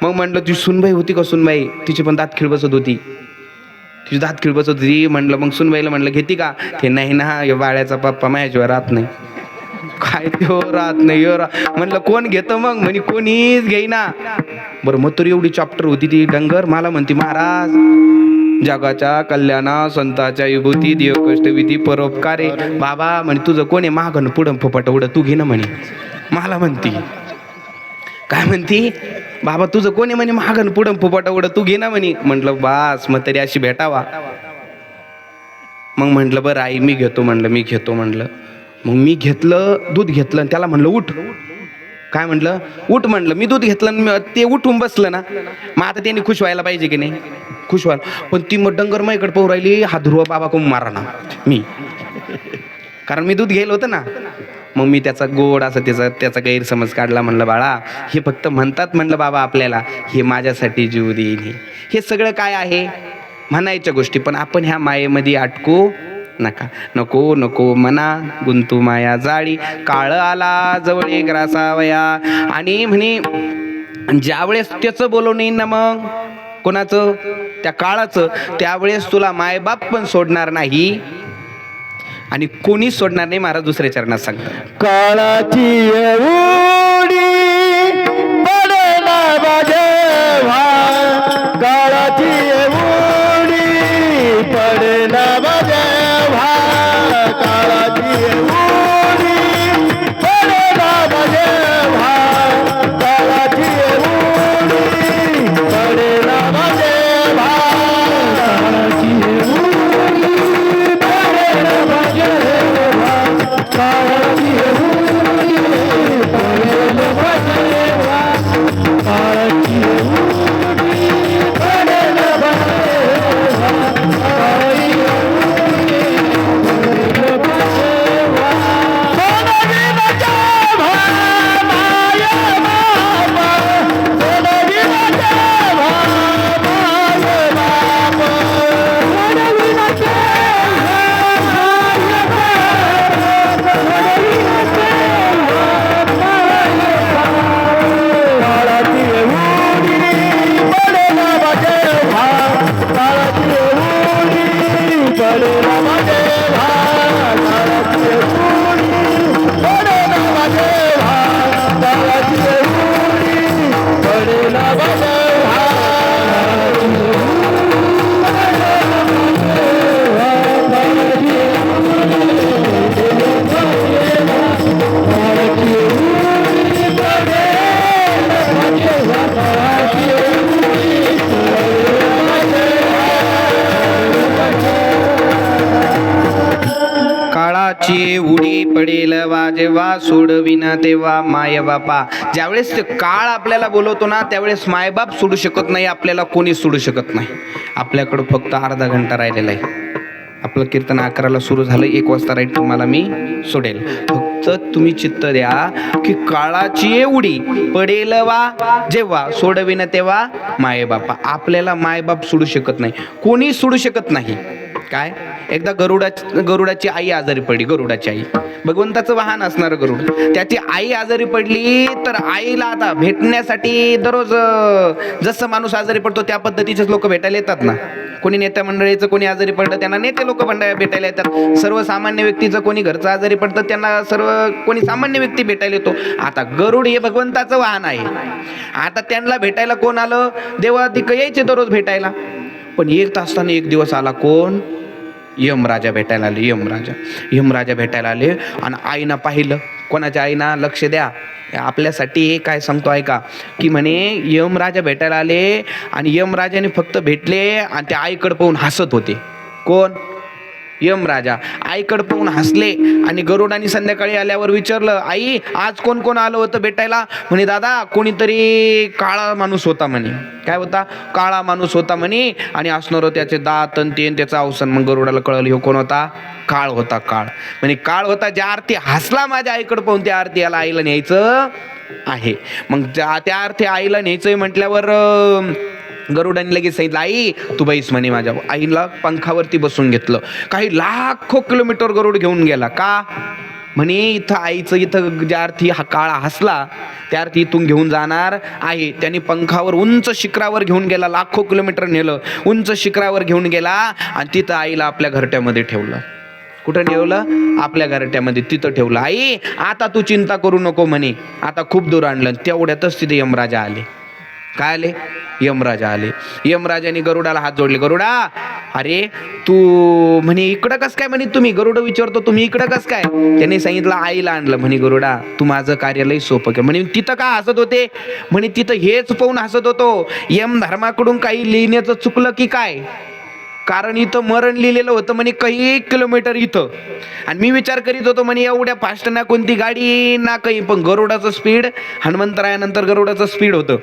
मग म्हटलं तुझी सुनबाई होती का सुनबाई, तिची पण दात खिळ बसत होती. तुझी दात खिळ बसत होती. म्हणलं मग सुनबाईला म्हणलं घेते का. ते नाही ना या बाळ्याचा पप्पा माझ्याशिवाय राहत नाही. काय तो राहत नाही म्हणलं कोण घेतं मग. म्हणे कोणीच घेईना. बरं मग तर एवढी चॅप्टर होती ती डंगर. मला म्हणते महाराज जगाच्या कल्याणा संताच्या विभूती देव कष्टविधी परोपकारे. बाबा म्हणे तुझं कोण आहे मागं पुढं फुपाट उडं तू घे ना म्हणे. मला म्हणती काय म्हणती बाबा तुझं कोण आहे म्हणे मागं पुढं फुपाट उडं तू घे ना म्हणे. म्हटलं बास मग तरी अशी भेटावा. मग म्हटलं बरं आई मी घेतो म्हणलं. मी घेतो म्हणलं. मग मी घेतलं दूध घेतलं आणि त्याला म्हणलं उठ. काय म्हटलं उठ म्हणलं. मी दूध घेतलं आणि ते उठून बसलं ना. मग आता त्यांनी खुश व्हायला पाहिजे की नाही. खुश व्हायला पण ती मग डंगर माझ्याकडे पाहू राहिली. हा ध्रुव बाबा कोण मारा ना मी, कारण मी दूध घेतलं होतं ना. मग मी त्याचा गोड असं त्याचा गैरसमज काढला. म्हणलं बाळा हे फक्त म्हणतात म्हणलं बाबा आपल्याला हे माझ्यासाठी जीव देईन. हे सगळं काय आहे म्हणायच्या गोष्टी. पण आपण ह्या मायेमध्ये अटकू नका. नको नको मना गुंतू माया जाळी. काळ आला जवळ ग्रासावया. आणि म्हणे ज्यावेळेस त्याचं बोलवून येईन ना मग कोणाचं त्या काळाचं, त्यावेळेस तुला मायबाप पण सोडणार नाही आणि कोणीच सोडणार नाही. महाराज दुसऱ्या चरणात सांगतात काळाची उडी पडला बाजेवा. काळाची उडी पडला बाजेवा. काळाची उडी पडला बाजेवा. काळाची उडी पडला बाजेवा. काळाची उडी पडला बाजेवा. काळाची उडी पडला बाजेवा. काळाची उडी पडला बाजेवा. काळाची काळाची उडी पडेल वाजेवा सोडविना तेव्हा माय बापा. ज्यावेळेस ते काळ आपल्याला बोलवतो ना त्यावेळेस मायबाप सोडू शकत नाही. आपल्याला कोणी सोडू शकत नाही. आपल्याकडं फक्त अर्धा घंटा राहिलेला आहे. आपलं कीर्तन 11ला सुरू झालं. 1 वाजता राईट तुम्हाला मी सोडेल. फक्त तुम्ही चित्त द्या की काळाची उडी पडेल वा जेव्हा सोडविन तेव्हा माय बापा. आपल्याला मायबाप सोडू शकत नाही. कोणी सोडू शकत नाही. काय एकदा गरुडाची आई आजारी पडली. गरुडाची आई भगवंताचं वाहन असणार गरुड. त्याची आई आजारी पडली तर आईला आता भेटण्यासाठी दररोज जसं माणूस आजारी पडतो त्या पद्धतीचेच लोक भेटायला येतात ना. कोणी नेत्या मंडळीचं कोणी आजारी पडलं त्यांना नेते लोक भेटायला येतात. सर्वसामान्य व्यक्तीचं कोणी घरचं आजारी पडतं त्यांना कोणी सामान्य व्यक्ती भेटायला येतो. आता गरुड हे भगवंताचं वाहन आहे. आता त्यांना भेटायला कोण आलं. देवाधिक यायचे दररोज भेटायला. पण एक तासाने एक दिवस आला कोण यमराजा भेटायला आले. यमराजा भेटायला आले आणि आईनं पाहिलं. कोणाच्या आईना? लक्ष द्या, आपल्यासाठी हे काय सांगतो ऐका, की म्हणे यमराजा भेटायला आले आणि यमराजाने फक्त भेटले आणि त्या आईकडे पाहून हसत होते. कोण? यमराजा. आईकडे पाहून हसले आणि गरुडाने संध्याकाळी आल्यावर विचारलं, आई आज कोण कोण आलं होतं भेटायला? म्हणे दादा कोणीतरी काळा माणूस होता म्हणे. काय होता? काळा माणूस होता म्हणे आणि असणार त्याचे दात आणि ते त्याचं अवसान. मग गरुडाला कळलं ह्यो कोण होता? काळ होता. काळ म्हणे काळ होता. ज्या अर्थी हसला माझ्या आईकडे पाहून त्या अर्थी याला आईला न्यायचं आहे. मग त्या अर्थी आईला न्यायचंय म्हटल्यावर गरुडाने लगेच सांगितलं, आई तू बैस म्हणे. माझ्या आईला पंखावरती बसून घेतलं. काही लाखो किलोमीटर गरुड घेऊन गेला. का? म्हणे इथं आईचं, इथं ज्या अर्थी हा काळा हसला त्या अर्थी इथून घेऊन जाणार आहे. त्यांनी पंखावर उंच शिखरावर घेऊन गेला. लाखो किलोमीटर नेलं. उंच शिखरावर घेऊन गेला आणि तिथं आईला आपल्या घरट्यामध्ये ठेवलं. कुठं ठेवलं? आपल्या घरट्यामध्ये तिथं ठेवलं. आई आता तू चिंता करू नको म्हणे, आता खूप दूर आणलं. तेवढ्यातच तिथे यमराजा आले. काय आले? यमराजा आले. यमराजाने गरुडाला हात जोडले. गरुडा अरे तू म्हणे इकडं कस काय? म्हणे तुम्ही. गरुड विचारतो तुम्ही इकडं कस काय? त्यांनी सांगितलं आईला आणलं. म्हणे गरुडा तू माझं कार्यालय सोपं केलं. म्हणे तिथं का हसत होते? म्हणे तिथं हेच पाहून हसत होतो, यम धर्माकडून काही लिहिण्याचं चुकलं की काय? कारण इथं मरण लिहिलेलं होतं म्हणे काही किलोमीटर इथं. आणि मी विचार करीत होतो म्हणे एवढ्या फास्ट ना कोणती गाडी ना काही, पण गरुडाचं स्पीड हनुमंतरायानंतर गरुडाचं स्पीड होतं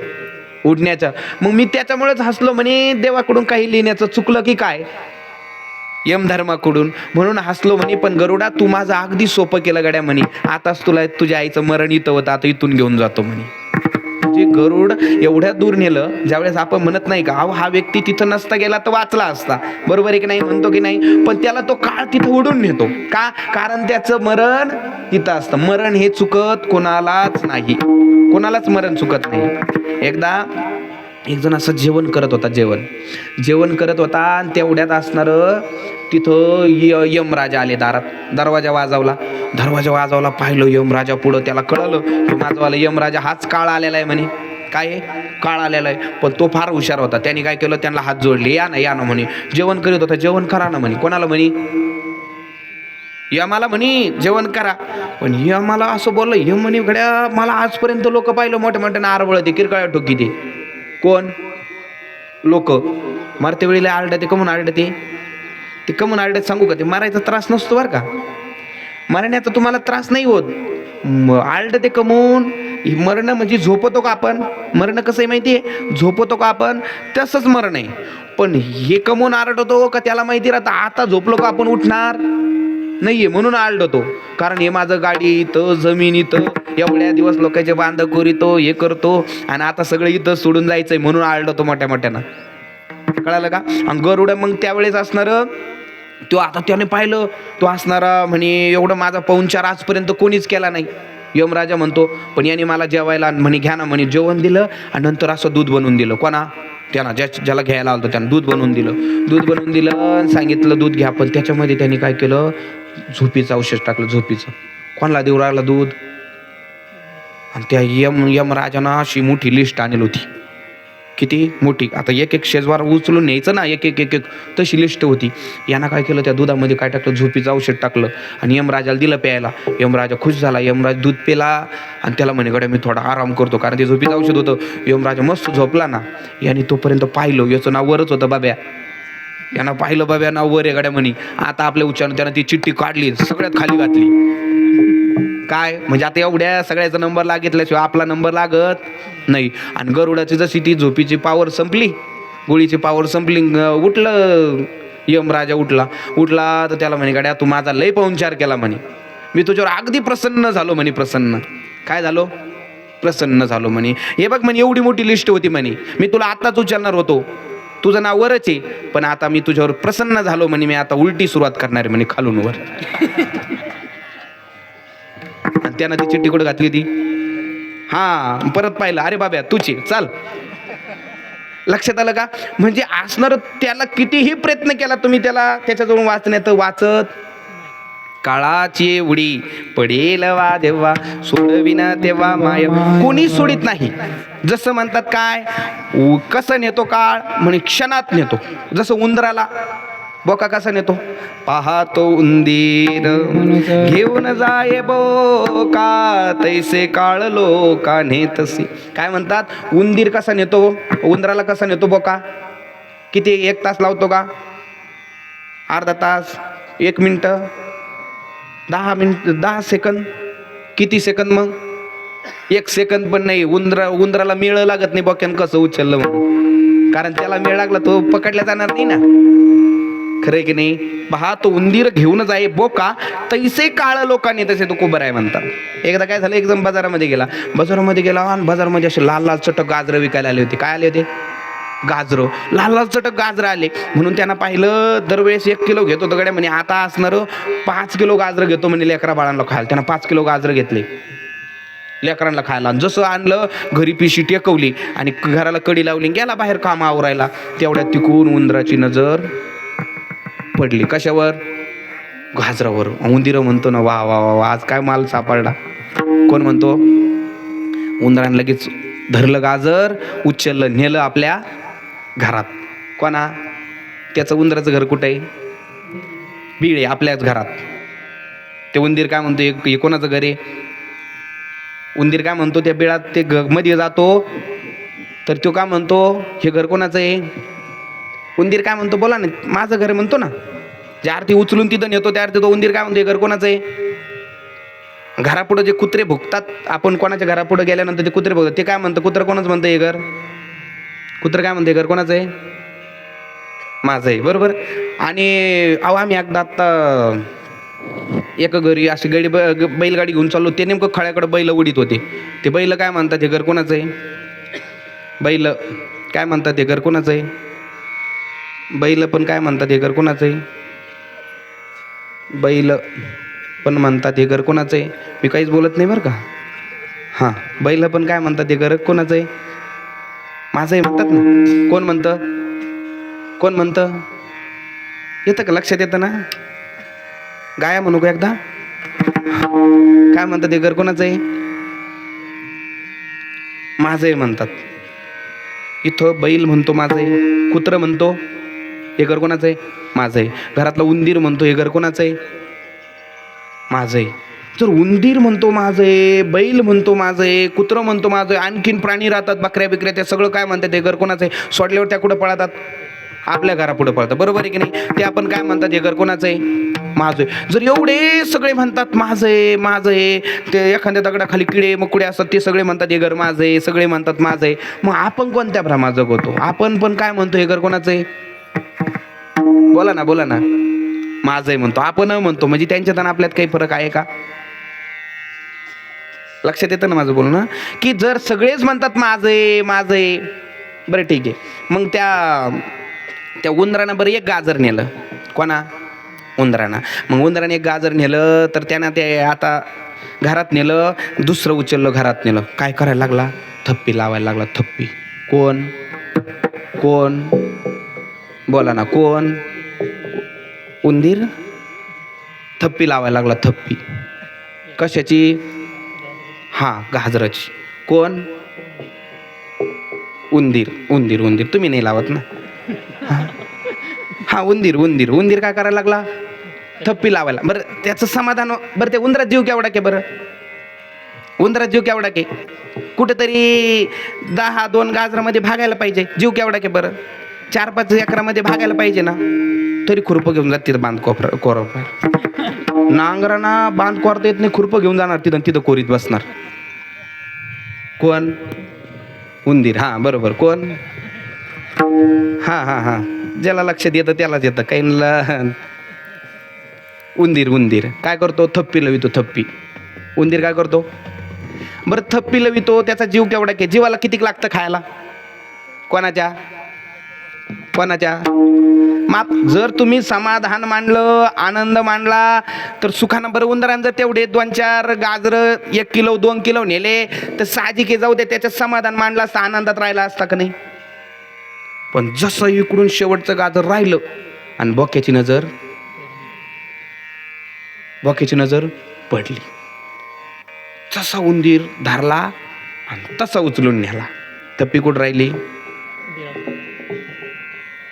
उडण्याचं. मग मी त्याच्यामुळेच हसलो म्हणे देवाकडून काही लिहिण्याचं चुकलं की काय? यमधर्माकडून म्हणून हसलो म्हणे. पण गरुडा तू माझं अगदी सोपं केलं गड्या म्हणे. आताच तुला तुझ्या आईचं मरण इथं होतं, आता इथून घेऊन जातो म्हणे. म्हणजे गरुड एवढ्या दूर नेलं. ज्यावेळेस आपण म्हणत नाही का हा व्यक्ती तिथं नसता गेला तर वाचला असता, बरोबर आहे की नाही? म्हणतो की नाही? पण त्याला तो काळ तिथं उडून नेतो. का? कारण त्याचं मरण तिथं असतं. मरण हे चुकत कोणालाच नाही, कोणालाच मरण चुकत नाही. एकदा एक जण असं जेवण करत होता. जेवण करत होता आणि तेवढ्यात असणारं तिथं यमराजा आले दारात. दरवाजा वाजवला. पाहिलं यमराजा पुढं. त्याला कळलं की माझावाला यमराजा हाच काळ आलेला आहे म्हणे. काय? काळ आलेला आहे. पण तो फार हुशार होता. त्याने काय केलं? त्यांना हात जोडले. या ना म्हणे. जेवण करीत होता. जेवण करा ना म्हणे. कोणाला म्हणे? यमाला म्हणे जेवण करा. पण यमाला असं बोललं. यम म्हणे गड्या मला आजपर्यंत लोक पाहिलं मोठ्या मोठ्या नारळ ते किरकाळ्या ठोकी ते. कोण? लोक मारते वेळेला आरडते. कमून आरडते? ते कमून आरडत सांगू का? ते मारायचा त्रास नसतो बरं का. मरण्याचा तुम्हाला त्रास नाही होत. आरडते कमून. मरण म्हणजे झोपतो का आपण? मरण कसं आहे माहिती आहे? झोपतो का आपण? तसंच मरण आहे. पण हे कमून आरडतो का त्याला माहिती राहतं आता झोपलो का आपण उठणार नाहीये, म्हणून आरडतो. कारण हे माझं गाडी इथं, जमीन इथं, एवढ्या दिवस लोकांचे बांध करीतो, हे करतो आणि आता सगळं इथं सोडून जायचंय म्हणून आरडतो मोठ्या मोठ्यानं. कळालं का? आणि गरुड मग त्यावेळेस असणार तो, आता त्याने पाहिलं तो असणारा म्हणे एवढं माझा पाहुणचार आजपर्यंत कोणीच केला नाही. यमराजा म्हणतो पण याने मला जेवायला म्हणे घ्या ना म्हणे. जेवण दिलं आणि नंतर असं दूध बनवून दिलं. कोणा? त्यांना ज्याला घ्यायला आलं त्यानं दूध बनवून दिलं आणि सांगितलं दूध घ्या. पण त्याच्यामध्ये त्यांनी काय केलं? झोपीचं औषध टाकलं. झोपीचं. कोणाला देऊ राहिला दूध? आणि त्या यमराजानं अशी मोठी लिस्ट आणली होती. किती मोठी? आता एक एक शेजवार उचलून न्यायचं ना, एक एक एक एक तशी लिस्ट होती. यानं काय केलं? त्या दुधामध्ये काय टाकलं? झोपीचं औषध टाकलं आणि यमराजाला दिलं प्यायला. यमराजा खुश झाला. यमराज दूध पेला आणि त्याला म्हणे गड्या मी थोडा आराम करतो, कारण ते झोपीचं औषध होतं. यमराजा मस्त झोपला ना. याने तोपर्यंत पाहिलं याचं नाव वरच होतं बाब्या. यानं पाहिलं बाब्या नाव वर आहे गड्या म्हणे. आता आपल्या उच्चारण त्यानं ती चिठ्ठी काढली, सगळ्यात खाली घातली. काय म्हणजे आता एवढ्या सगळ्याचा नंबर लागितल्याशिवाय आपला नंबर लागत नाही. आणि गरुडाची जशी ती झोपीची पावर संपली, गोळीची पावर संपली, उठलं यमराजा. उठला तर त्याला म्हणे गड्या तू माझा लय पाहुणचार केला म्हणे. मी तुझ्यावर अगदी प्रसन्न झालो म्हणे. प्रसन्न काय झालो? प्रसन्न झालो म्हणे. हे बघ म्हणे एवढी मोठी लिस्ट होती म्हणे. मी तुला आत्ताच उचलणार होतो, तुझं नाव वरच आहे, पण आता मी तुझ्यावर प्रसन्न झालो म्हणे. मी आता उलटी सुरुवात करणार आहे म्हणे खालून वर. आणि त्यानं ती चिठ्ठी कुठे घातली ती? हा परत पाहिलं. अरे बाब्या तुझी चाल. लक्षात आलं का? म्हणजे असणार त्याला कितीही प्रयत्न केला तुम्ही त्याला त्याच्याजवळून वाचण्यात, वाचत काळाची उडी पडेल वा देवा सोडविना तेव्हा माय. कोणी सोडित नाही. जसं म्हणतात काय कसं नेतो काळ म्हणे? क्षणात नेतो. जसं उंदराला बोका कसा नेतो? पाहतो उंदीर घेऊन जाये बोका, तैसे काळ लोका नेतसी. काय म्हणतात? उंदीर कसा नेतो? उंदराला कसा नेतो बोका? किती? 1 तास लावतो का? अर्धा तास? 1 मिनिट? 10 मिनिट? 10 सेकंद? किती सेकंद मग? 1 सेकंद पण नाही. उंदराला मेळ लागत नाही बोक्यानं कसं उचललं म्हणून, कारण त्याला मेळ लागला तो पकडल्या जाणार नाही ना. खरंय की नाही? पहा तो उंदीर घेऊन जाई बोका, तैसे काळ लोकांनी तसे तो कोबर आहे म्हणतात. एकदा काय झालं, एकदम बाजारामध्ये गेला आणि बाजारामध्ये असे लाल लाल चटक गाजरं विकायला आले होते. काय आले होते? गाजरं. लाल लाल चटक गाजरं आले म्हणून त्यांना पाहिलं. दरवेळेस 1 किलो घेतो तो गड्या म्हणे, आता असणार 5 किलो गाजरं घेतो म्हणे लेकरा बाळांना खायला. त्यांना 5 किलो गाजरं घेतले लेकरांना खायला. जसं आणलं घरी पिशी टेकवली आणि घराला कडी लावली, गेला बाहेर काम आवरायला. तेवढ्यात तिकून उंदराची नजर पडली. कशावर? गाजरावर. उंदीर म्हणतो ना, वा वा वा, आज काय माल सापडला. कोण म्हणतो? उंदराने लगेच धरलं गाजर, उचललं, नेलं आपल्या घरात. कोणा? त्याचं उंदराचं घर कुठे आहे? बीळ आहे आपल्याच घरात. ते उंदीर काय म्हणतो? हे कोणाचं घर आहे? उंदीर काय म्हणतो? त्या बिळात ते मध्ये जातो तर तो काय म्हणतो? हे घर कोणाचं आहे? उंदीर काय म्हणतो? बोला ना. माझं घर म्हणतो ना. ज्या अर्थी उचलून तिथं नेतो त्या अर्थी तो उंदीर काय म्हणतो? हे घर कोणाचं आहे? घरापुढं जे कुत्रे भुकतात, आपण कोणाच्या घरापुढं गेल्यानंतर ते कुत्रे भुकतात, ते काय म्हणतं? कुत्रं कोणाचं म्हणतं? हे घर. कुत्रं काय म्हणतं? हे घर कोणाचं आहे? माझं आहे. बरोबर. आणि आम्ही एकदा आत्ता एका घरी अशी बैलगाडी घेऊन चाललो. ते नेमकं खळ्याकडे बैल उडीत होते. ते बैल काय म्हणतात? हे घर कोणाचं आहे? बैल काय म्हणतात? हे घर कोणाचं आहे? बैल पण काय म्हणतात? हे घर कोणाचं आहे? बैल पण म्हणतात हे घर कोणाचं आहे? मी काहीच बोलत नाही बरं का. हां, बैल पण काय म्हणतात? हे घर कोणाचं आहे? माझं आहे म्हणतात ना. कोण म्हणतं? कोण म्हणतं? येतं का? लक्षात येतं ना? गाया म्हणू का एकदा? काय म्हणतात? हे घर कोणाचं आहे? माझं आहे म्हणतात. इथं बैल म्हणतो माझं आहे, कुत्रं म्हणतो हे घर कोणाचं आहे? माझं आहे. घरातला उंदीर म्हणतो हे घर कोणाचं आहे? माझं आहे. जर उंदीर म्हणतो माझं आहे, बैल म्हणतो माझं आहे, कुत्रं म्हणतो माझं आहे, आणखीन प्राणी राहतात, बकऱ्या बिकऱ्या, ते सगळं काय म्हणतात? हे घर कोणाचं आहे? सोडल्यावर त्या कुठं पळतात? आपल्या घरापुढं पळतात. बरोबर आहे की नाही? ते आपण काय म्हणतात? हे घर कोणाचं आहे? माझं आहे. जर एवढे सगळे म्हणतात माझं आहे माझं आहे, ते एखाद्या दगडाखाली किडे मकुडे असतात ते सगळे म्हणतात हे घर माझं आहे, सगळे म्हणतात माझं आहे, मग आपण कोणत्या भ्रमात जगतो? आपण पण काय म्हणतो? हे घर कोणाचं आहे? बोला ना, बोला ना. माझं आहे म्हणतो. आपण म्हणतो. म्हणजे त्यांच्यात आणि आपल्यात काही फरक आहे का? लक्षात येतं ना माझं बोलणं? की जर सगळेच म्हणतात माझं आहे माझं आहे, बरं ठीक आहे. मग त्या उंदरानं बरं एक गाजर नेलं. कोणा? उंदरानं. मग उंदराने एक गाजर नेलं तर त्यानं ते आता घरात नेलं, दुसरं उचललं, घरात नेलं. काय करायला लागला? थप्पी लावायला लागला. थप्पी. कोण? कोण? बोला ना. कोण? उंदीर. थप्पी लावायला लागला. थप्पी कशाची? हा, गाजराची. कोण? उंदीर. उंदीर. उंदीर. तुम्ही नाही लावत ना. हा, उंदीर. उंदीर. उंदीर काय करायला लागला? थप्पी लावायला. बरं त्याचं समाधान. बरं ते उंदरात जीव केवढा के? बरं उंदरात जीव केवढा के? कुठेतरी 10-2 गाजरामध्ये भागायला पाहिजे. जीव केवढा के? बरं 4-5 एकरामध्ये भागायला पाहिजे ना. तरी खुरपं घेऊन जात तिथं बांध कोरप. नांगरांना बांध कोरता येत नाही, खुरपं घेऊन जाणार तिथं कोरीत बसणार. कोण? उंदीर. हा, बरोबर. कोण? हा, ज्याला लक्षात येतं त्यालाच येतं. काही उंदीर. उंदीर काय करतो? थप्पी लवितो. थप्पी. उंदीर काय करतो? बरं थप्पी लवितो. त्याचा जीव केवढा के? जीवाला किती लागतं खायला? कोणाच्या? कोणाच्या? माप. जर तुम्ही समाधान मांडलं, आनंद मांडला तर सुखानं. बरं उंदरानं जर तेवढे 2-4 गाजर 1 किलो 2 किलो नेले तर साहजिक जाऊ दे, त्याच्यात समाधान मांडला असता, आनंदात राहिला असता का नाही? पण जसं इकडून शेवटचं गाजर राहिलं आणि बोक्याची नजर पडली, तसा उंदीर धरला आणि तसा उचलून नेला. थप्पी कुठं राहिली?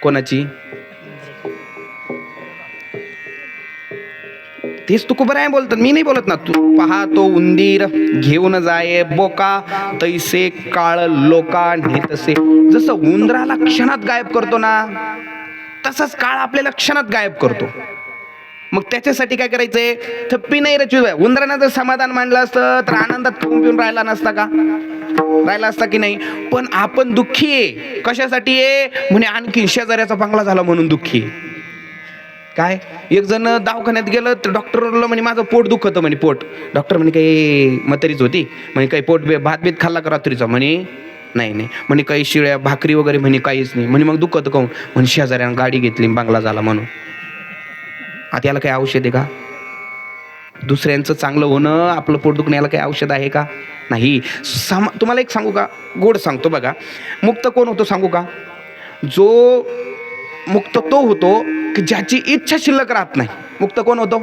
कोणाची? तेच तुकोबराय बोलतात, मी नाही बोलत ना. तू पहा तो उंदीर घेऊन जाये बोका, तैसे काळ लोका नेतसे. जसं उंदराला क्षणात गायब करतो ना, तसाच काळ आपल्याला क्षणात गायब करतो. मग त्याच्यासाठी काय करायचंय, थप्पी नाही रचू. उंदरानं जर समाधान मांडलं असतं तर आनंदात खाऊन पिऊन राहिला नसता का, राहिला असता की नाही. पण आपण दुःखी आहे, कशासाठी आहे म्हणे, आणखी शेजाऱ्याचा बंगला झाला म्हणून दुःखी आहे. काय, एक जण दवाखान्यात गेलं तर डॉक्टरला म्हणे माझं पोट दुखत म्हणे, पोट. डॉक्टर म्हणे काही म्हातारीच होती म्हणे, काही पोट भात बीत खाल्ला का रात्रीचा म्हणे, नाही नाही म्हणे, काही शिळ्या भाकरी वगैरे म्हणे काहीच नाही म्हणे. मग दुखत काऊन म्हणे, शेजाऱ्यानं गाडी घेतली बंगला झाला म्हणून. आता याला काही औषध आहे का? दुसऱ्यांचं चांगलं होणं, आपलं पोट दुखणं, याला काही औषध आहे का? नाही. तुम्हाला एक सांगू का, गोड सांगतो बघा. मुक्त कोण होतो सांगू का? जो मुक्त तो होतो की ज्याची इच्छा शिल्लक राहत नाही. मुक्त कोण होतो?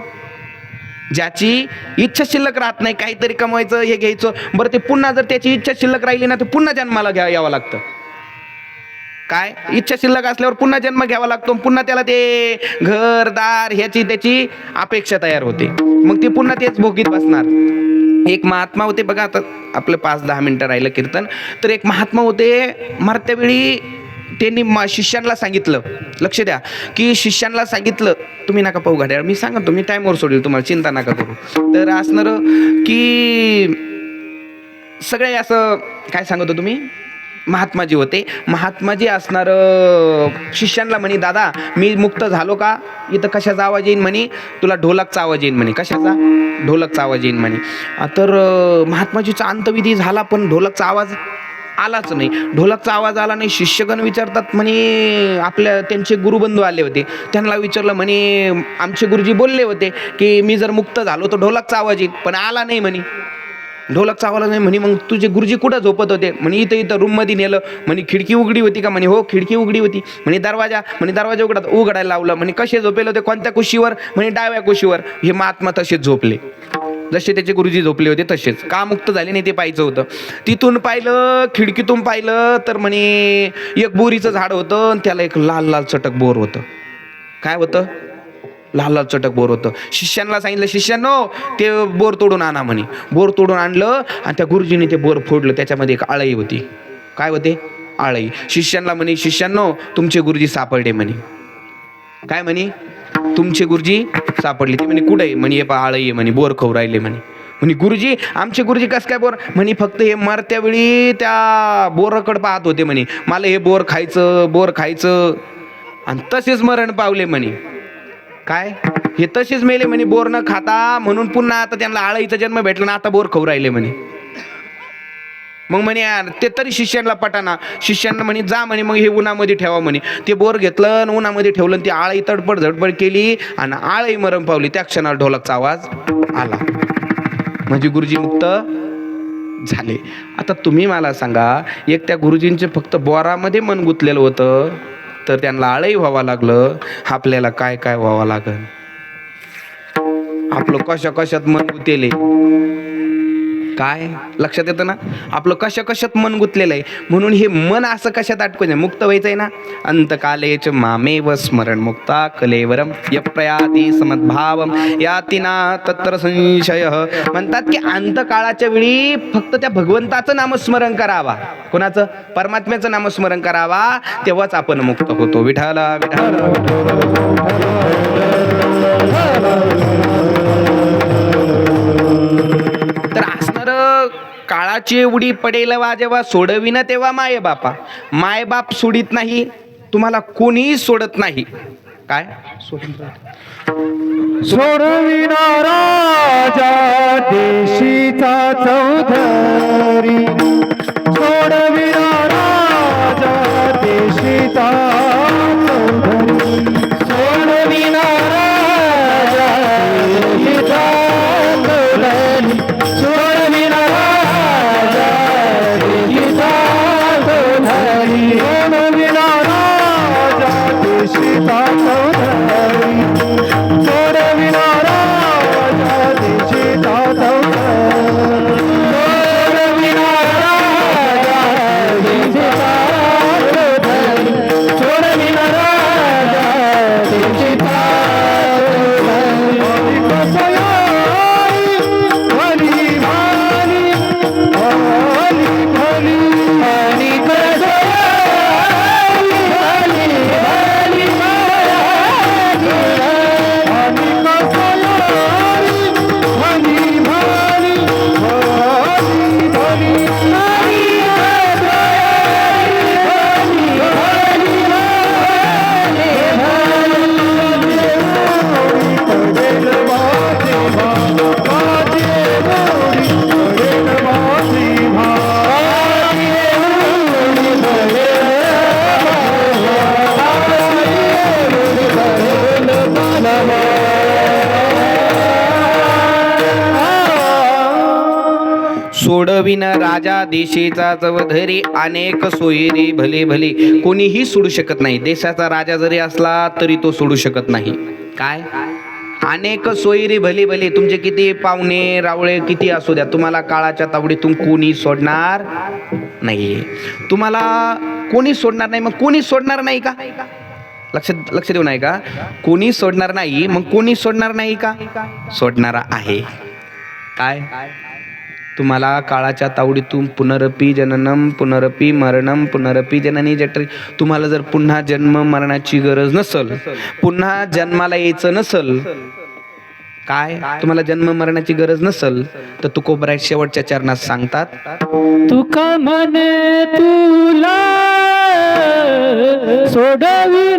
ज्याची इच्छा शिल्लक राहत नाही, काहीतरी कमवायचं, हे घ्यायचं. बरं, ते पुन्हा जर त्याची इच्छा शिल्लक राहिली ना, तर पुन्हा जन्माला यावं लागतं. काय, इच्छा शिल्लक असल्यावर पुन्हा जन्म घ्यावा लागतो, पुन्हा त्याला ते घरदार ह्याची त्याची अपेक्षा तयार होते. मग ते पुन्हा तेच भोगीत बसणार. एक महात्मा होते बघा, आता आपलं 5-10 मिनिटं राहिलं कीर्तन. तर एक महात्मा होते, मरत्या वेळी त्यांनी शिष्यांना सांगितलं, लक्ष द्या, की शिष्यांना सांगितलं, तुम्ही नका पाहू घड्याळ, मी सांगतो, मी टाईमवर सोडेल तुम्हाला, चिंता नका करू. तर असणार की सगळे असं काय सांगतो तुम्ही, महात्माजी होते. महात्माजी असणार शिष्यांना म्हणे, दादा मी मुक्त झालो का, इथं कशाचा आवाज येईन म्हणे, तुला ढोलकचा आवाज येईन म्हणे. कशाचा? ढोलकचा आवाज येईन म्हणे. तर महात्माजीचा अंतविधी झाला, पण ढोलकचा आवाज आलाच नाही. ढोलकचा आवाज आला नाही. शिष्यगण विचारतात म्हणे, आपल्या त्यांचे गुरुबंधू आले होते, त्यांना विचारलं म्हणे, आमचे गुरुजी बोलले होते की मी जर मुक्त झालो तर ढोलकचा आवाज येईल, पण आला नाही म्हणे, ढोलकचा आवाज नाही म्हणे. मग तुझे गुरुजी कुठं झोपत होते म्हणे? इथं रूममध्ये नेलं म्हणे. खिडकी उघडी होती का म्हणे? हो खिडकी उघडी होती म्हणे. दरवाजा उघडायला लावला म्हणे. कसे झोपेले होते? कोणत्या कुशीवर म्हणे? डाव्या कुशीवर. हे महात्मा तसेच झोपले, जसे त्याचे गुरुजी झोपले होते तसेच. का मुक्त झाले नाही ते पाहायचं होतं. तिथून पाहिलं, खिडकीतून पाहिलं तर म्हणे एक बोरीचं झाड होतं, आणि त्याला एक लाल लाल चटक बोर होतं. काय होतं? लाल लाल चटक बोर होतं. शिष्यांना सांगितलं, शिष्यांनो ते बोर तोडून आणा म्हणे. बोर तोडून आणलं, आणि त्या गुरुजीने ते बोर फोडलं, त्याच्यामध्ये एक आळई होती. काय होते? आळई. शिष्यांना म्हणे, शिष्यांनो तुमचे गुरुजी सापडले म्हणे. काय म्हणे? तुमचे गुरुजी सापडले. ते म्हणे कुठे? म्हणे हे पहा आळई आहे म्हणे, बोर खाऊ राहिले म्हणे. म्हणे गुरुजी, आमचे गुरुजी कसं काय बोर? म्हणे फक्त हे मरत्या वेळी त्या बोराकडे पाहत होते म्हणे, मला हे बोर खायचं, आणि तसेच मरण पावले म्हणे. काय? हे तसेच मेले म्हणे बोर न खाता, म्हणून पुन्हा आता त्यांना आळईचा जन्म भेटला ना, आता बोर खाऊ राहिले म्हणे. मग म्हणे यार ते तरी शिष्यांना पटाना. शिष्यांना म्हणे जा म्हणे, मग हे उन्हामध्ये ठेवा म्हणे. ते बोर घेतलं आणि उन्हामध्ये ठेवलं, ती आळई तडपड झडपड केली आणि आळई मरण पावली. त्या क्षणाला ढोलकचा आवाज आला, म्हणजे गुरुजी मुक्त झाले. आता तुम्ही मला सांगा, एक त्या गुरुजींचे फक्त बोरामध्ये मन गुंतलेलं होतं, तर त्यांना आळई व्हावं लागलं. आपल्याला काय काय व्हावं लागल? आपलं कशात मन गुंतले, काय लक्षात येतं ना? आपलं कशात मन गुंतलेलं आहे. म्हणून हे मन असं कशात अटकून मुक्त व्हायचंय ना. अंतकालेच मामेव स्मरण मुक्ता कलेवरम यप्रयाती समद्भावम याती ना तत्र संशय. म्हणतात की अंतकाळाच्या वेळी फक्त त्या भगवंताचं नामस्मरण करावा. कोणाचं? परमात्म्याचं नामस्मरण करावा, तेव्हाच आपण मुक्त होतो. विठाला विठाला. तर असणार काळाची उडी पडेल वा जेव्हा सोडविन तेव्हा माय बाप सोडित नाही, तुम्हाला कोणीही सोडत नाही. काय? सोडविना राजा देशीचा चौधरी, सोडविना राजा देशीचा चौधरी, सोडविना राजा देशीचा चौधरी, सोडविना राजा देशीचा चौधरी, सोडविना राजा देशीचा चौधरी, सोडविना राजा देशीचा चौधरी, सोडविना राजा सोडविन राजा देशेचा जवधरी अनेक सोयरे भले भले. कोणीही सोडू शकत नाही. देशाचा राजा जरी असला तरी तो सोडू शकत नाही. काय? अनेक सोयरी भले भले. तुमचे किती पाहुणे रावळे किती असू द्या, तुम्हाला काळाच्या तावडीतून कोणी सोडणार नाही. तुम्हाला कोणी सोडणार नाही. मग कोणी सोडणार नाही का? लक्ष देऊ नाही का? कोणी सोडणार नाही. मग कोणी सोडणार नाही का? सोडणारा आहे. काय? तुम्हाला काळाच्या तावडीतून पुनरपी जननम पुनरपी मरणम पुनरपी जननी जठरी. तुम्हाला जर पुन्हा जन्म मरणाची गरज नसल, पुन्हा जन्माला यायचं नसल, काय तुम्हाला जन्म मरणाची गरज नसल, तर तुकोबराय शेवटच्या चरणात सांगतात, तुका म्हणे तुला सोडवी